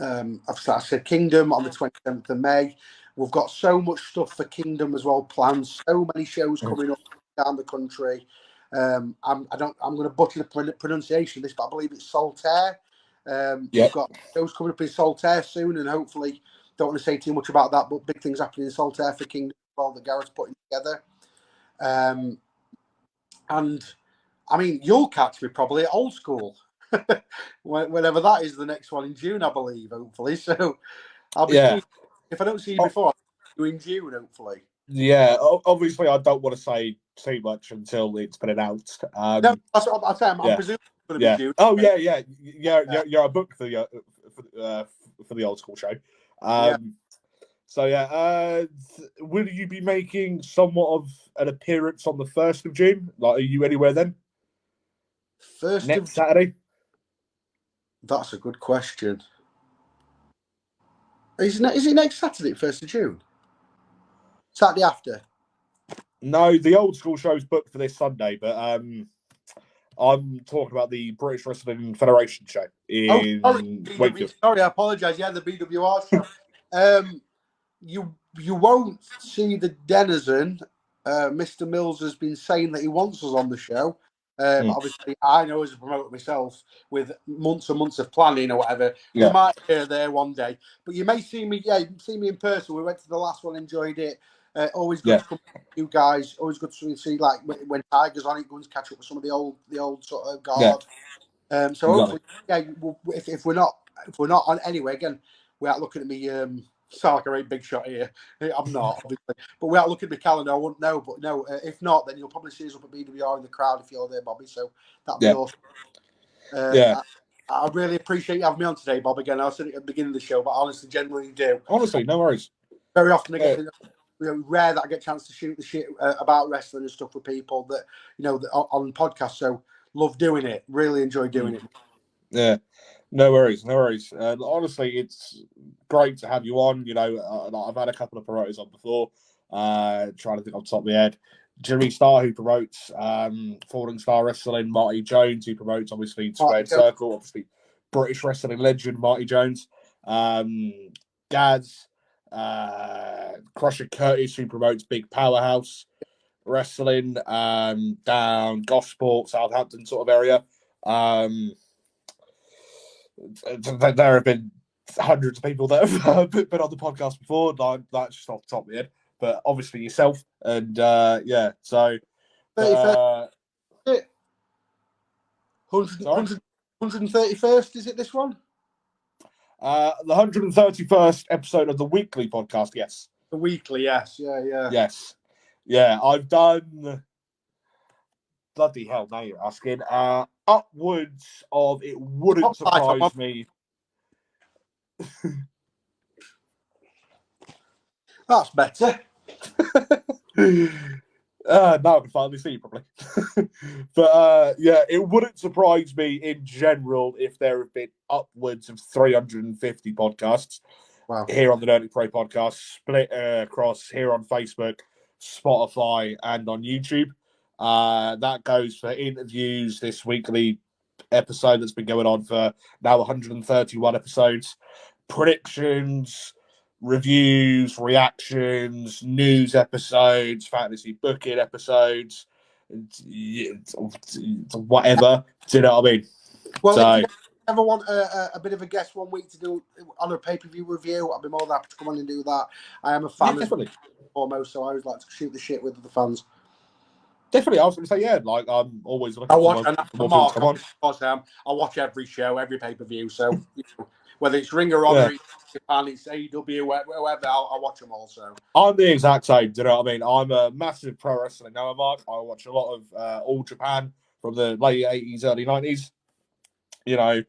[SPEAKER 2] I said Kingdom on the 27th of May. We've got so much stuff for Kingdom as well planned. So many shows coming up down the country. I'm going to butcher the pronunciation of this, but I believe it's Saltaire. We've got shows coming up in Saltaire soon, and hopefully, don't want to say too much about that, but big things happening in Saltaire for Kingdom that Garrett's putting together. And I mean, you'll catch me probably at Old School, whenever that is, the next one in June, I believe, hopefully. So I'll be seeing, if I don't see you before, I'll see you in June, hopefully.
[SPEAKER 1] Yeah, obviously, I don't want to say too much until it's been announced.
[SPEAKER 2] No, that's what I'm saying. I'm presuming it's going to be June.
[SPEAKER 1] Oh, yeah. You're a book for the Old School show. So, will you be making somewhat of an appearance on the 1st of June? Like, are you anywhere then? Next Saturday?
[SPEAKER 2] That's a good question. Is it next Saturday, 1st of June? Saturday after?
[SPEAKER 1] No, the Old School show's booked for this Sunday, but I'm talking about the British Wrestling Federation show in Wakefield.
[SPEAKER 2] Sorry, I apologise. Yeah, the BWR show. You won't see the denizen. Mr. Mills has been saying that he wants us on the show. But obviously, I know as a promoter myself, with months and months of planning or whatever, we might hear there one day. But you may see me, see me in person. We went to the last one, enjoyed it. Always good to come to you guys. Always good to see, like, when Tiger's on it, go and catch up with some of the old sort of guard. So hopefully, if we're not on anyway, again, we aren't looking at me. Sound like a very big shot here. I'm not, obviously, but we are looking at my calendar. I wouldn't know, but no, if not, then you'll probably see us up at BWR in the crowd if you're there, Bobby. So that'd be awesome. I really appreciate you having me on today, Bob. Again, I said it at the beginning of the show, but I honestly, genuinely do.
[SPEAKER 1] Honestly, no worries.
[SPEAKER 2] Very often I get rare that I get a chance to shoot the shit about wrestling and stuff with people that on podcasts. So love doing it. Really enjoy doing it.
[SPEAKER 1] Yeah. No worries. Honestly, it's great to have you on. I've had a couple of promoters on before. Trying to think off the top of my head. Jimmy Starr, who promotes Falling Star Wrestling. Marty Jones, who promotes, obviously, Squared Circle. Obviously, British wrestling legend, Marty Jones. Gaz, Crusher Curtis, who promotes Big Powerhouse Wrestling down Gosport, Southampton sort of area. There have been hundreds of people that have been on the podcast before. That's just off the top of my head, but obviously yourself and so
[SPEAKER 2] 131st, is it this one?
[SPEAKER 1] The 131st episode of the weekly podcast. Yes,
[SPEAKER 2] the weekly. Yes,
[SPEAKER 1] I've done. Bloody hell! Now you're asking. Upwards of, it wouldn't surprise me.
[SPEAKER 2] That's better.
[SPEAKER 1] Now I can finally see you properly. But it wouldn't surprise me in general if there have been upwards of 350 podcasts here on the Nerdic Pro podcast, split across here on Facebook, Spotify, and on YouTube. That goes for interviews, this weekly episode that's been going on for now 131 episodes, predictions, reviews, reactions, news episodes, fantasy booking episodes, whatever. Do you know what I mean?
[SPEAKER 2] Well, if you ever want a bit of a guest one week to do on a pay-per-view review, I'll be more than happy to come on and do that. I am a fan almost, so I always like to shoot the shit with the fans.
[SPEAKER 1] Definitely, I was going to say, like, I'm always looking
[SPEAKER 2] for more people to come on. I watch every show, every pay-per-view, so whether it's Ring of Honor, it's AEW, whoever, I'll watch them all. So
[SPEAKER 1] I'm the exact same, do you know what I mean? I'm a massive pro wrestling now, Mark. I watch a lot of All Japan from the late 80s, early 90s. A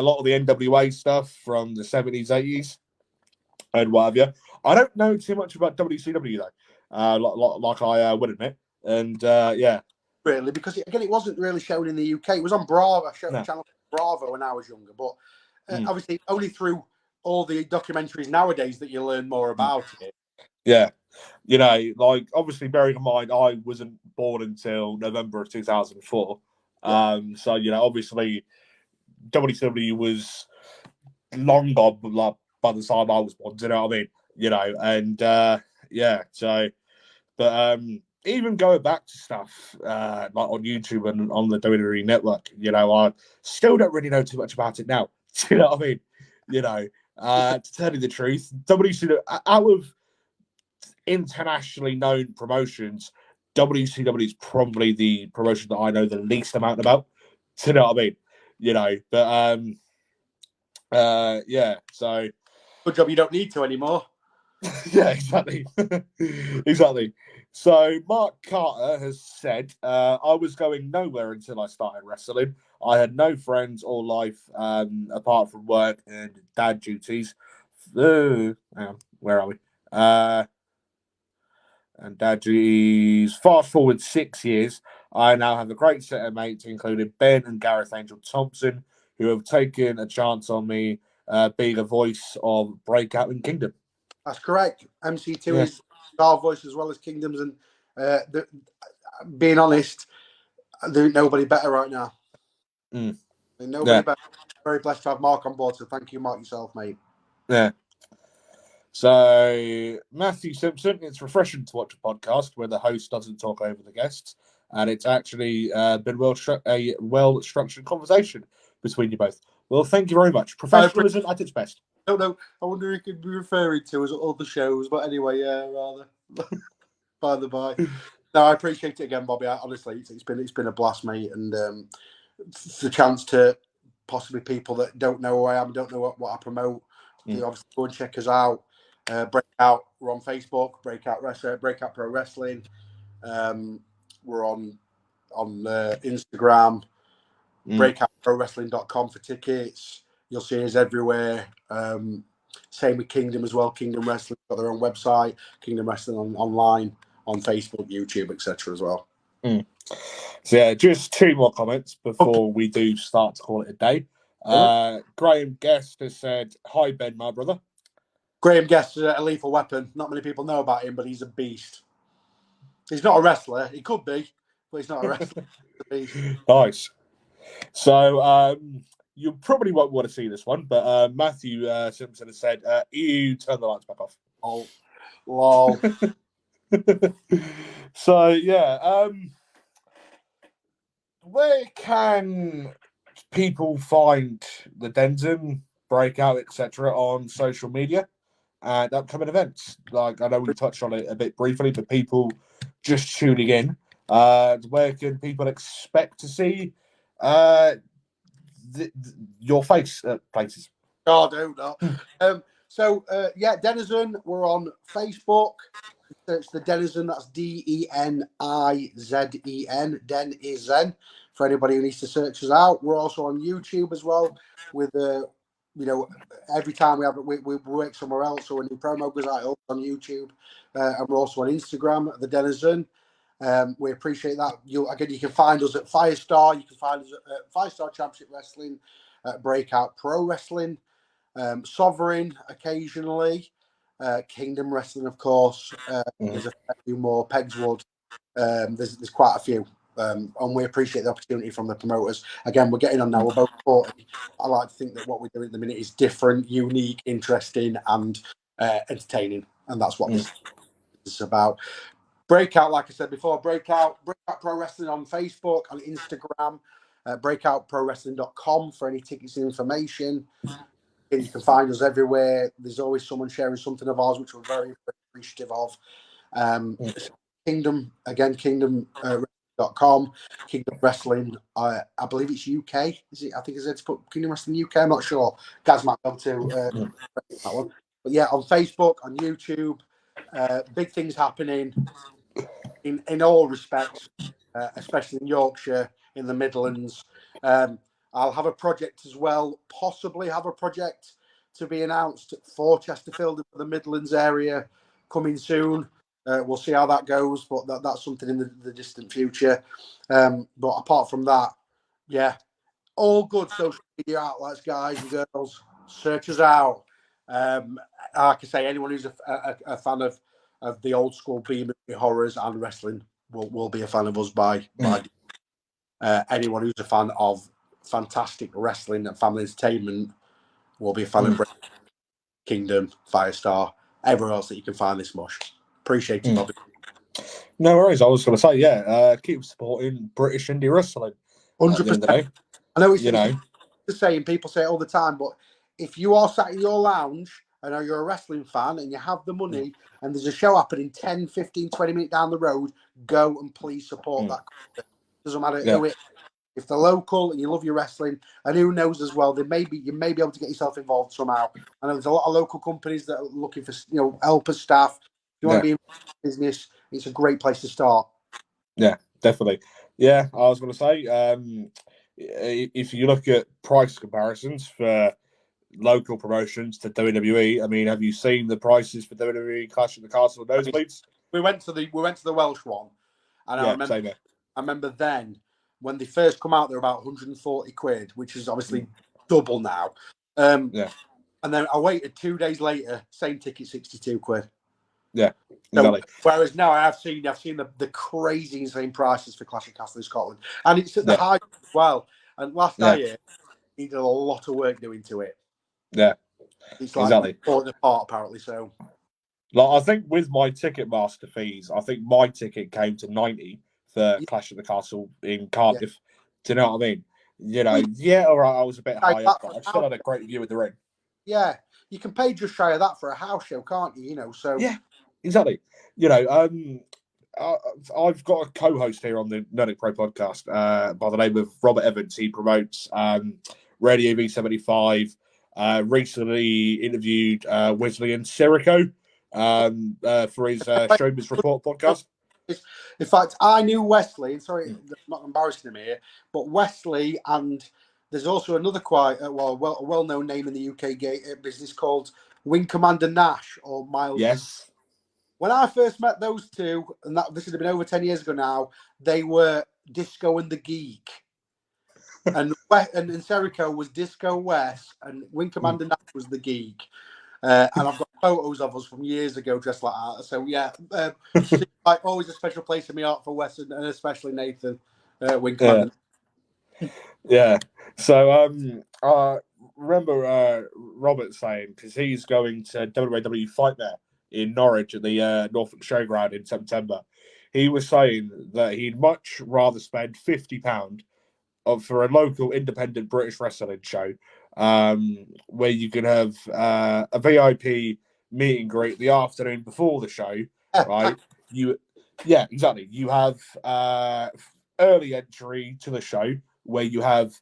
[SPEAKER 1] lot of the NWA stuff from the 70s, 80s, and what have you. I don't know too much about WCW, though, like I would admit. And
[SPEAKER 2] really, because again, it wasn't really shown in the UK. It was on Bravo, channel Bravo when I was younger. But obviously, only through all the documentaries nowadays that you learn more about it.
[SPEAKER 1] Yeah, like, obviously, bearing in mind I wasn't born until November of 2004. So obviously, WCW was long gone by the time I was born. Do you know what I mean? And so, but even going back to stuff like on YouTube and on the WWE Network, I still don't really know too much about it now. Do you know what I mean? To tell you the truth, WCW, out of internationally known promotions, WCW is probably the promotion that I know the least amount about. Do you know what I mean? Yeah. So
[SPEAKER 2] good job you don't need to anymore.
[SPEAKER 1] yeah, exactly. Exactly. So Mark Carter has said, I was going nowhere until I started wrestling. I had no friends or life apart from work and dad duties. Hang on, where are we? And dad duties. Fast forward 6 years, I now have a great set of mates, including Ben and Gareth Angel Thompson, who have taken a chance on me being a voice of BreakOut in Kingdom.
[SPEAKER 2] That's correct. MC2 is our voice as well as Kingdoms, and being honest, there ain't nobody better right now. Nobody better. Very blessed to have Mark on board, so thank you, Mark, yourself, mate.
[SPEAKER 1] Yeah. So, Matthew Simpson, it's refreshing to watch a podcast where the host doesn't talk over the guests, and it's actually been a well-structured conversation between you both. Well, thank you very much. Professionalism at its best.
[SPEAKER 2] No. I wonder who could be referring to as other shows, but anyway, yeah, rather. By the by. No, I appreciate it again, Bobby. Honestly, it's been a blast, mate, and the chance to possibly people that don't know who I am, don't know what I promote, they obviously go and check us out. BreakOut, we're on Facebook. BreakOut Pro Wrestling. We're on Instagram. BreakoutProWrestling.com for tickets. You'll see us everywhere. Same with Kingdom as well. Kingdom Wrestling got their own website. Kingdom Wrestling online on Facebook, YouTube, etc. as well.
[SPEAKER 1] So yeah, just 2 more comments before we do start to call it a day. Graham Guest has said, "Hi Ben, my brother."
[SPEAKER 2] Graham Guest is a lethal weapon. Not many people know about him, but he's a beast. He's not a wrestler. He could be, but he's not a wrestler. He's a beast.
[SPEAKER 1] Nice. So you probably won't want to see this one, but Matthew Simpson has said, "You turn the lights back off."
[SPEAKER 2] Oh, lol.
[SPEAKER 1] So yeah, where can people find the Denton BreakOut, etc., on social media and upcoming events? Like, I know we touched on it a bit briefly, but people just tuning in, where can people expect to see your face at places?
[SPEAKER 2] Oh, don't. Yeah, Denizen, we're on Facebook. Search the Denizen, that's Denizen, Denizen, for anybody who needs to search us out. We're also on YouTube as well, with every time we work somewhere else or a new promo goes out on YouTube, and we're also on Instagram, the Denizen. We appreciate that. You can find us at Firestar. You can find us at Firestar Championship Wrestling, BreakOut Pro Wrestling, Sovereign occasionally, Kingdom Wrestling, of course. There's a few more. Pegswood. There's quite a few. And we appreciate the opportunity from the promoters. Again, we're getting on now. We're both 40. I like to think that what we're doing at the minute is different, unique, interesting, and entertaining. And that's what this is about. BreakOut, like I said before, BreakOut Pro Wrestling on Facebook, on Instagram, BreakOutProWrestling.com for any tickets and information. You can find us everywhere. There's always someone sharing something of ours, which we're very, very appreciative of. Kingdom, again, Kingdom.com, Kingdom Wrestling. I believe it's UK. Is it? I think it's put Kingdom Wrestling UK. I'm not sure. Gaz might be able to that one. But yeah, on Facebook, on YouTube, big things happening in all respects, especially in Yorkshire, in the Midlands. I'll have a project as well, possibly have a project to be announced for Chesterfield, the Midlands area, coming soon. We'll see how that goes, but that's something in the distant future. But apart from that, yeah, all good social media outlets, guys and girls. Search us out. Like I say, anyone who's a fan of the old school B-movie horrors and wrestling will be a fan of us by anyone who's a fan of fantastic wrestling and family entertainment will be a fan of Kingdom, Firestar, everywhere else that you can find this mush. Appreciate it, Bobby.
[SPEAKER 1] No worries. I was going to say, keep supporting British indie wrestling.
[SPEAKER 2] 100%. I know it's
[SPEAKER 1] the
[SPEAKER 2] saying, people say it all the time, but if you are sat in your lounge and you're a wrestling fan and you have the money and there's a show happening 10, 15, 20 minutes down the road, go and please support that company. Doesn't matter who it is. If they're local and you love your wrestling, and who knows as well, you may be able to get yourself involved somehow. I know there's a lot of local companies that are looking for helpers, staff. If you want to be in business, it's a great place to start.
[SPEAKER 1] Yeah, definitely. Yeah, I was going to say, if you look at price comparisons for local promotions to WWE, I mean, have you seen the prices for WWE Clash at the Castle nosebleeds?
[SPEAKER 2] We went to the Welsh one, and I remember then when they first come out, they're about 140 quid, which is obviously double now. And then I waited 2 days later, same ticket, 62 quid.
[SPEAKER 1] Yeah, exactly.
[SPEAKER 2] So, whereas now I've seen the crazy insane prices for Clash of Castle in Scotland, and it's at the high as well. And last night, he did a lot of work doing to it.
[SPEAKER 1] Yeah,
[SPEAKER 2] it's like falling apart apparently. So,
[SPEAKER 1] like, I think with my Ticketmaster fees, I think my ticket came to 90 for Clash of the Castle in Cardiff. Yeah. Do you know what I mean? All right, I was a bit high up, but I still had a great view of the ring.
[SPEAKER 2] Yeah, you can pay just shy of that for a house show, can't you? So
[SPEAKER 1] yeah, exactly. I've got a co-host here on the Nerdic Pro podcast by the name of Robert Evans. He promotes Radio V75. Recently interviewed Wesley and Serico for his Showbiz Report podcast.
[SPEAKER 2] In fact, I knew Wesley, and sorry, I'm not embarrassing him here, but Wesley, and there's also another a well-known name in the UK business called Wing Commander Nash or Miles.
[SPEAKER 1] Yes.
[SPEAKER 2] When I first met those two, and this has been over 10 years ago now, they were Disco and the Geek. And Serico was Disco West, and Wing Commander Nash was the Geek. And I've got photos of us from years ago dressed like that. So, like always a special place in my heart for Wes and especially Nathan, Wing Commander.
[SPEAKER 1] Yeah. So, I remember Robert saying, because he's going to WWE Fight there in Norwich at the Norfolk Showground in September, he was saying that he'd much rather spend £50 for a local independent British wrestling show, where you can have a VIP meet and greet the afternoon before the show, right? Exactly. You have early entry to the show where you have,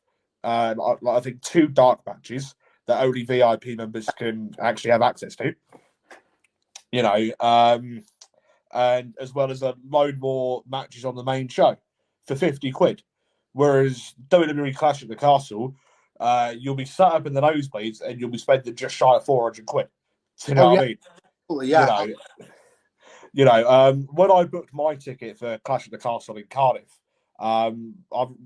[SPEAKER 1] I think, 2 dark matches that only VIP members can actually have access to. And as well as a load more matches on the main show for 50 quid. Whereas WWE Clash at the Castle, you'll be sat up in the nosebleeds and you'll be spending just shy of 400 quid. Do you know what I mean?
[SPEAKER 2] Yeah.
[SPEAKER 1] When I booked my ticket for Clash at the Castle in Cardiff, I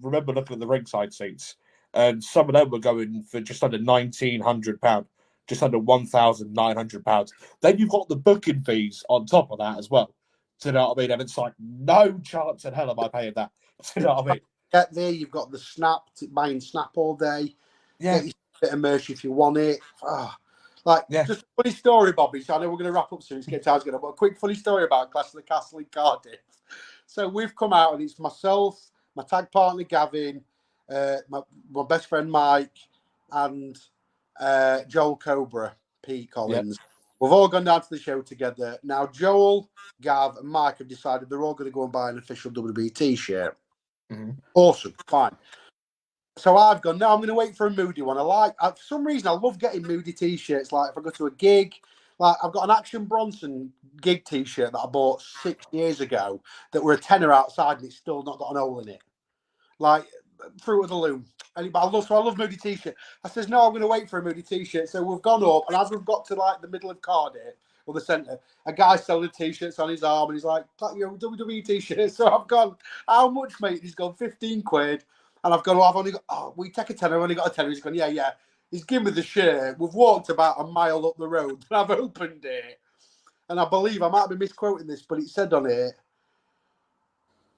[SPEAKER 1] remember looking at the ringside seats, and some of them were going for just under £1,900, just under £1,900. Then you've got the booking fees on top of that as well. Do you know what I mean? And it's like, no chance in hell am I paying that. Do you know what I mean?
[SPEAKER 2] Get there, you've got the Snap, buying Snap all day.
[SPEAKER 1] Yeah.
[SPEAKER 2] Get you a bit of merch if you want it. Just a funny story, Bobby. So I know we're going to wrap up soon. It's time's going to. But a quick funny story about Clash of the Castle in Cardiff. So we've come out, and it's myself, my tag partner Gavin, my best friend Mike, and Joel Cobra, Pete Collins. Yep. We've all gone down to the show together. Now Joel, Gav, and Mike have decided they're all going to go and buy an official WWE t-shirt.
[SPEAKER 1] Mm-hmm.
[SPEAKER 2] Awesome, fine. So I've gone, no, I'm going to wait for a Moody one. For some reason, I love getting Moody t-shirts. Like if I go to a gig, like I've got an Action Bronson gig t-shirt that I bought 6 years ago that were a tenner outside and it's still not got an hole in it. Like Fruit of the Loom. I love Moody t-shirt. I says, no, I'm going to wait for a Moody t-shirt. So we've gone up, and as we've got to like the middle of Cardiff or the centre, a guy selling t-shirts on his arm, and he's like, WWE t-shirt. So I've gone, how much, mate? He's gone 15 quid. And I've gone, I've only got, we take a tenner, I've only got a tenner. He's gone, yeah. He's given me the shirt. We've walked about a mile up the road, and I've opened it. And I believe, I might be misquoting this, but it said on it,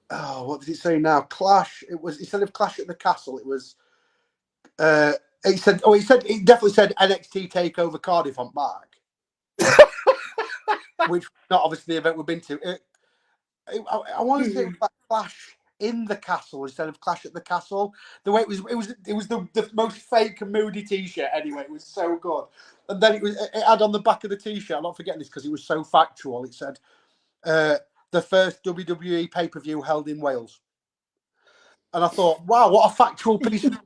[SPEAKER 2] what did it say now? Clash. It was, instead of Clash at the Castle, it was, it definitely said NXT TakeOver Cardiff on back. Which not obviously the event we've been to. I want to say it was like Clash in the Castle instead of Clash at the Castle. The way it was the most fake and moody T-shirt. Anyway, it was so good. And then it had on the back of the T-shirt. I'm not forgetting this because it was so factual. It said the first WWE pay-per-view held in Wales. And I thought, wow, what a factual piece of.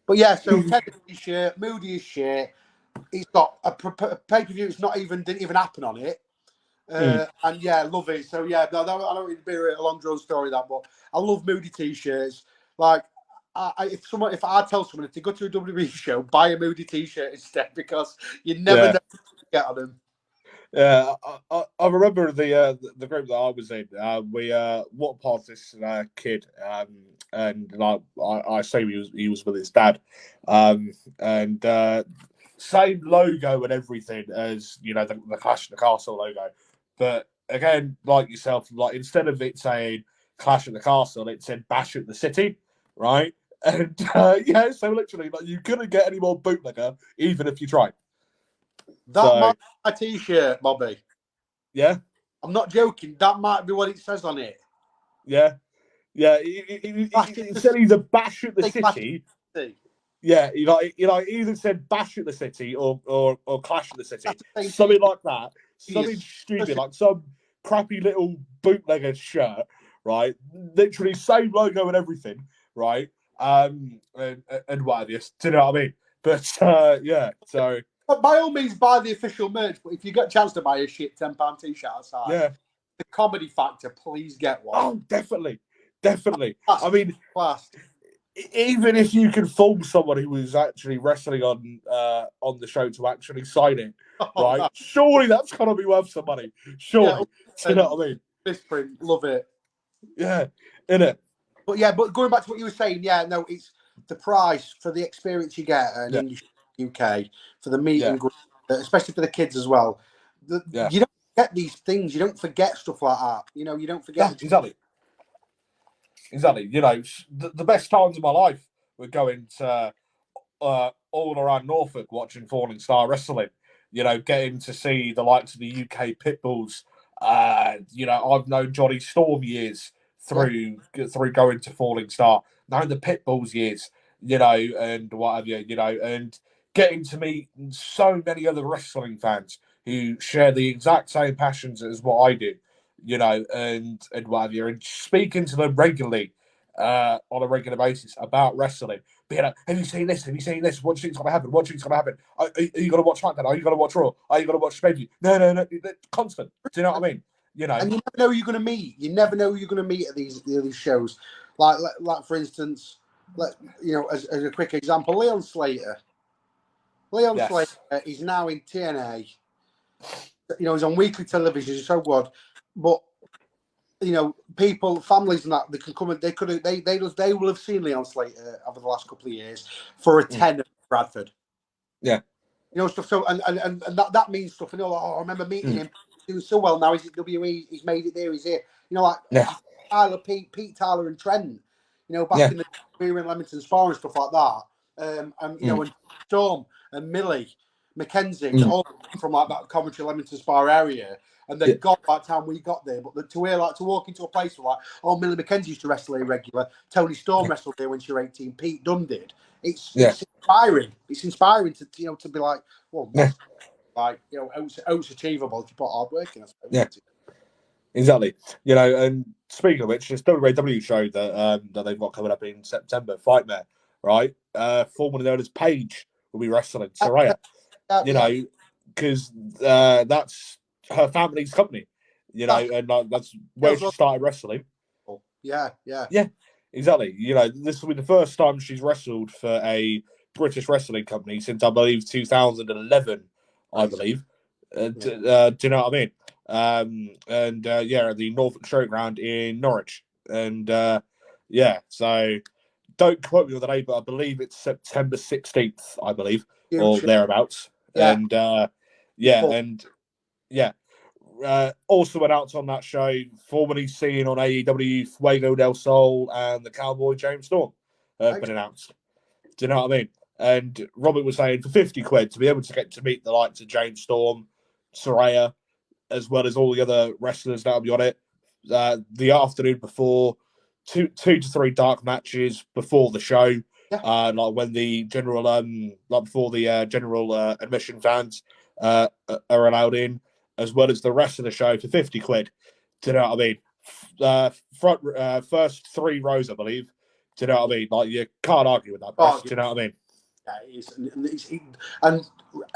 [SPEAKER 2] But yeah, so tennis T-shirt, moody as shit. It's got a pay-per-view. It's didn't even happen on it. And yeah, love it. So yeah, I don't really be a long drawn story that, but I love moody T-shirts. Like, if I tell someone if they go to a WWE show, buy a moody T-shirt instead because you never know what to get on them.
[SPEAKER 1] Yeah, I remember the group that I was in. We walked past this kid, and like I assume he was with his dad, and same logo and everything as the Clash of the Castle logo, but again, like yourself, like instead of it saying Clash of the Castle, it said Bash at the City, right? And yeah, so literally, like you couldn't get any more bootlegger even if you tried.
[SPEAKER 2] That might be my T-shirt, Bobby.
[SPEAKER 1] Yeah,
[SPEAKER 2] I'm not joking. That might be what it says on it.
[SPEAKER 1] Yeah. It said either Bash at the City. Yeah, either said Bash at the City or Clash at the City, something like that, something stupid, like some crappy little bootlegger shirt, right? Literally same logo and everything, right? And what have you? Do you know what I mean? But yeah, so.
[SPEAKER 2] But by all means, buy the official merch. But if you get a chance to buy a shit £10 T-shirt outside, the comedy factor, please get one.
[SPEAKER 1] Oh, definitely. I mean, even if you can fool someone who was actually wrestling on the show to actually sign it, right? No. Surely that's gotta be worth some money. Surely, do you know what I mean?
[SPEAKER 2] Misprint, love it.
[SPEAKER 1] Yeah, innit?
[SPEAKER 2] But going back to what you were saying, it's the price for the experience you get in English UK for the meet and greet, especially for the kids as well. You don't get these things. You don't forget stuff like that. You don't forget.
[SPEAKER 1] Exactly. The best times of my life were going to all around Norfolk watching Falling Star Wrestling. Getting to see the likes of the UK Pitbulls. I've known Johnny Storm years through going to Falling Star. Known the Pitbulls years. And what have you. And getting to meet so many other wrestling fans who share the exact same passions as what I do. And what have you, and speaking to them regularly on a regular basis about wrestling. But, have you seen this? Have you seen this? What do you think's going to happen? What do you think's going to happen? Are you going to watch SmackDown? Are you going to watch Raw? Are you going to watch SmackDown? No. Constant. Do you know what I mean?
[SPEAKER 2] And you never know who you're going to meet. You never know who you're going to meet at these shows. Like for instance, as a quick example, Leon Slater. Slater is now in TNA. He's on weekly television. He's so good, but people, families, and that they can come and they will have seen Leon Slater over the last couple of years for a 10 at Bradford.
[SPEAKER 1] Yeah,
[SPEAKER 2] stuff. So and that means stuff. I remember meeting him. He was so well now. He's at WWE. He's made it there. He's here. Tyler, Pete, Tyler, and Trent. Back in the we were in Leamington Spa and stuff like that. And Storm and Millie, Mackenzie, all from like that Coventry, Leamington Spa area. And then God, by the time we got there, but to walk into a place where Millie Mackenzie used to wrestle here regular, Tony Storm wrestled there when she was 18, Pete Dunne did. It's inspiring. It's inspiring to to be like, well, that's it's achievable if you put hard work in. I suppose.
[SPEAKER 1] Yeah, exactly. And speaking of which, this WWE show that they've got coming up in September, Fightmare, right? Formerly known as Paige will be wrestling Saraya. Because that's her family's company, and that's where she started wrestling.
[SPEAKER 2] Yeah,
[SPEAKER 1] exactly. This will be the first time she's wrestled for a British wrestling company since I believe 2011. I believe. Do you know what I mean? And the Norfolk Showground in Norwich, and so don't quote me on the date, but I believe it's September 16th, I believe, or thereabouts. And also announced on that show, formerly seen on AEW, Fuego del Sol and the Cowboy James Storm have been announced. Do you know what I mean? And Robert was saying for £50 to be able to get to meet the likes of James Storm, Saraya, as well as all the other wrestlers that'll be on it. The afternoon before, two to three dark matches before the show.
[SPEAKER 2] Yeah.
[SPEAKER 1] Like when the general, like before the general admission fans are allowed in, as well as the rest of the show for 50 quid. Do you know what I mean? First 3 rows, I believe. Do you know what I mean? Like, you can't argue with that price. Do you know what I mean?
[SPEAKER 2] Yeah,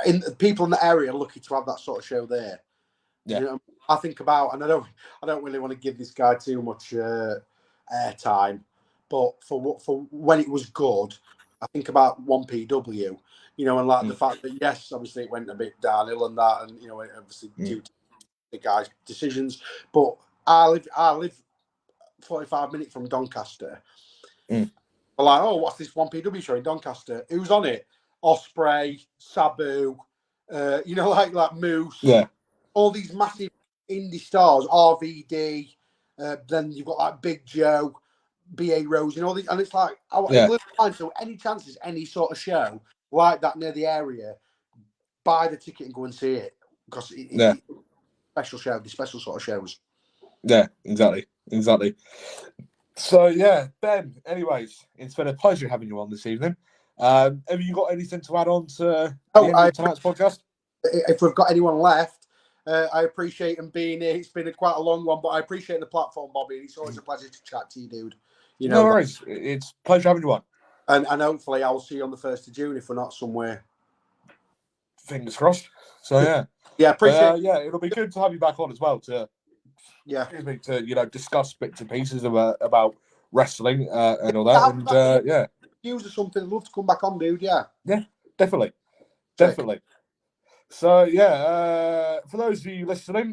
[SPEAKER 2] and people in the area are lucky to have that sort of show there.
[SPEAKER 1] Yeah.
[SPEAKER 2] You know, I think about, and I don't really want to give this guy too much airtime, but for when it was good, I think about 1PW, you know, and like the fact that yes, obviously it went a bit downhill and that, and you know, obviously due to the guy's decisions, but I live 45 minutes from Doncaster. We're like, oh, what's this 1PW show in Doncaster? Who's on it? Osprey, Sabu, you know, like Moose.
[SPEAKER 1] Yeah.
[SPEAKER 2] All these massive indie stars, RVD. Then you've got like Big Joe, BA Rose, and all these. And it's like, so any chances, any sort of show like that near the area, buy the ticket and go and see it. Because it's special show, the special sort of shows.
[SPEAKER 1] Yeah, exactly. So, yeah, Ben, anyways, it's been a pleasure having you on this evening. Have you got anything to add on to the end of tonight's podcast?
[SPEAKER 2] If we've got anyone left, I appreciate him being here. It's been quite a long one, but I appreciate the platform, Bobby. It's always a pleasure to chat to you, dude. You know,
[SPEAKER 1] no worries. It's a pleasure having you on.
[SPEAKER 2] And hopefully I'll see you on the 1st of June if we're not somewhere.
[SPEAKER 1] Fingers crossed. So, yeah.
[SPEAKER 2] Yeah, appreciate it.
[SPEAKER 1] Yeah, it'll be good to have you back on as well to discuss bits and pieces about wrestling and all that. And yeah.
[SPEAKER 2] Use or something. I'd love to come back on, dude. Yeah.
[SPEAKER 1] Yeah, definitely. So, yeah, for those of you listening,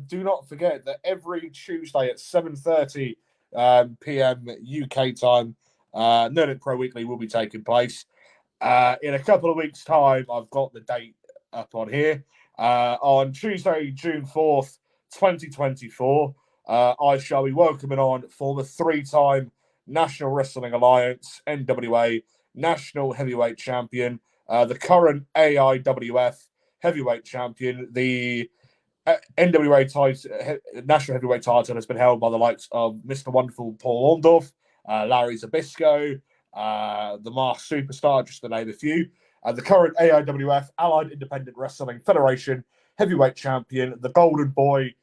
[SPEAKER 1] do not forget that every Tuesday at 7:30 p.m. UK time, Nerdic Pro Weekly will be taking place. In a couple of weeks' time, I've got the date up on here. On Tuesday, June 4th, 2024, I shall be welcoming on former 3-time National Wrestling Alliance, NWA, National Heavyweight Champion, the current AIWF Heavyweight Champion. The NWA title, National Heavyweight title, has been held by the likes of Mr. Wonderful Paul Orndorff, Larry Zbyszko, the Masked Superstar, just to name a few. The current AIWF, Allied Independent Wrestling Federation Heavyweight Champion, the Golden Boy,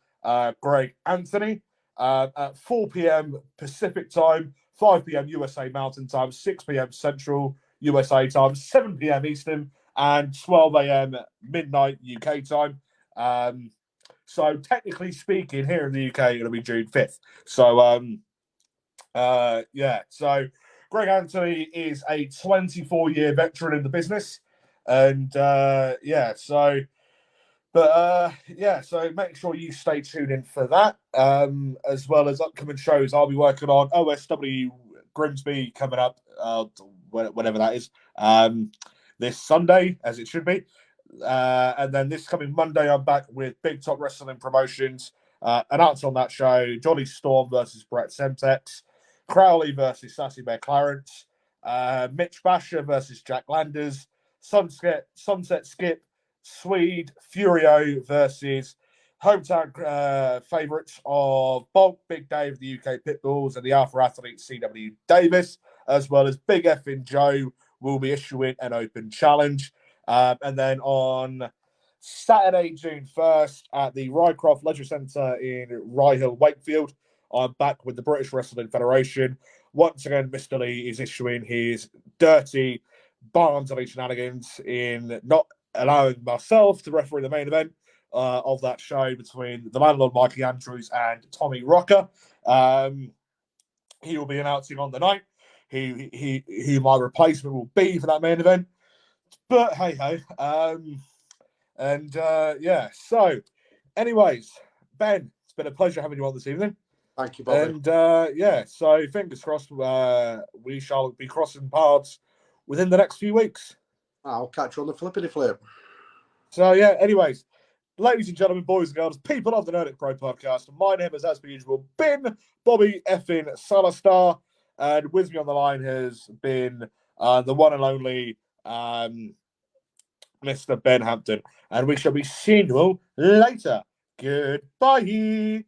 [SPEAKER 1] Greg Anthony, at 4 p.m. Pacific Time, 5 p.m. USA Mountain Time, 6 p.m. Central USA Time, 7 p.m. Eastern, and 12 a.m. midnight UK time. So technically speaking, here in the UK, it'll be June 5th. So, so Greg Anthony is a 24-year veteran in the business. And, so make sure you stay tuned in for that, as well as upcoming shows. I'll be working on OSW Grimsby coming up, whenever that is, this Sunday, as it should be. And then this coming Monday, I'm back with Big Top Wrestling Promotions. Announced on that show, Johnny Storm versus Brett Semtex, Crowley versus Sassy Bear Clarence, Mitch Basher versus Jack Landers, Sunset Skip, Swede Furio versus hometown favourites of Bulk, Big Dave, the UK Pitbulls, and the Alpha Athlete CW Davis, as well as Big Effin' Joe will be issuing an open challenge. And then on Saturday, June 1st, at the Rycroft Leisure Centre in Rye Hill, Wakefield, I'm back with the British Wrestling Federation. Once again, Mr. Lee is issuing his dirty Barnsley shenanigans in not allowing myself to referee the main event of that show between the landlord Mikey Andrews and Tommy Rocker. He will be announcing on the night who my replacement will be for that main event. But hey ho. So anyways, Ben, it's been a pleasure having you on this evening.
[SPEAKER 2] Thank you, Bobby.
[SPEAKER 1] And so fingers crossed, we shall be crossing paths within the next few weeks.
[SPEAKER 2] I'll catch you on the flippity flip.
[SPEAKER 1] So yeah, anyways, ladies and gentlemen, boys and girls, people of the Nerdic Pro podcast, my name has, as per usual, been Bobby effing Salastar, and with me on the line has been the one and only Mr. Ben Hampton, and we shall be seeing you all later. Goodbye.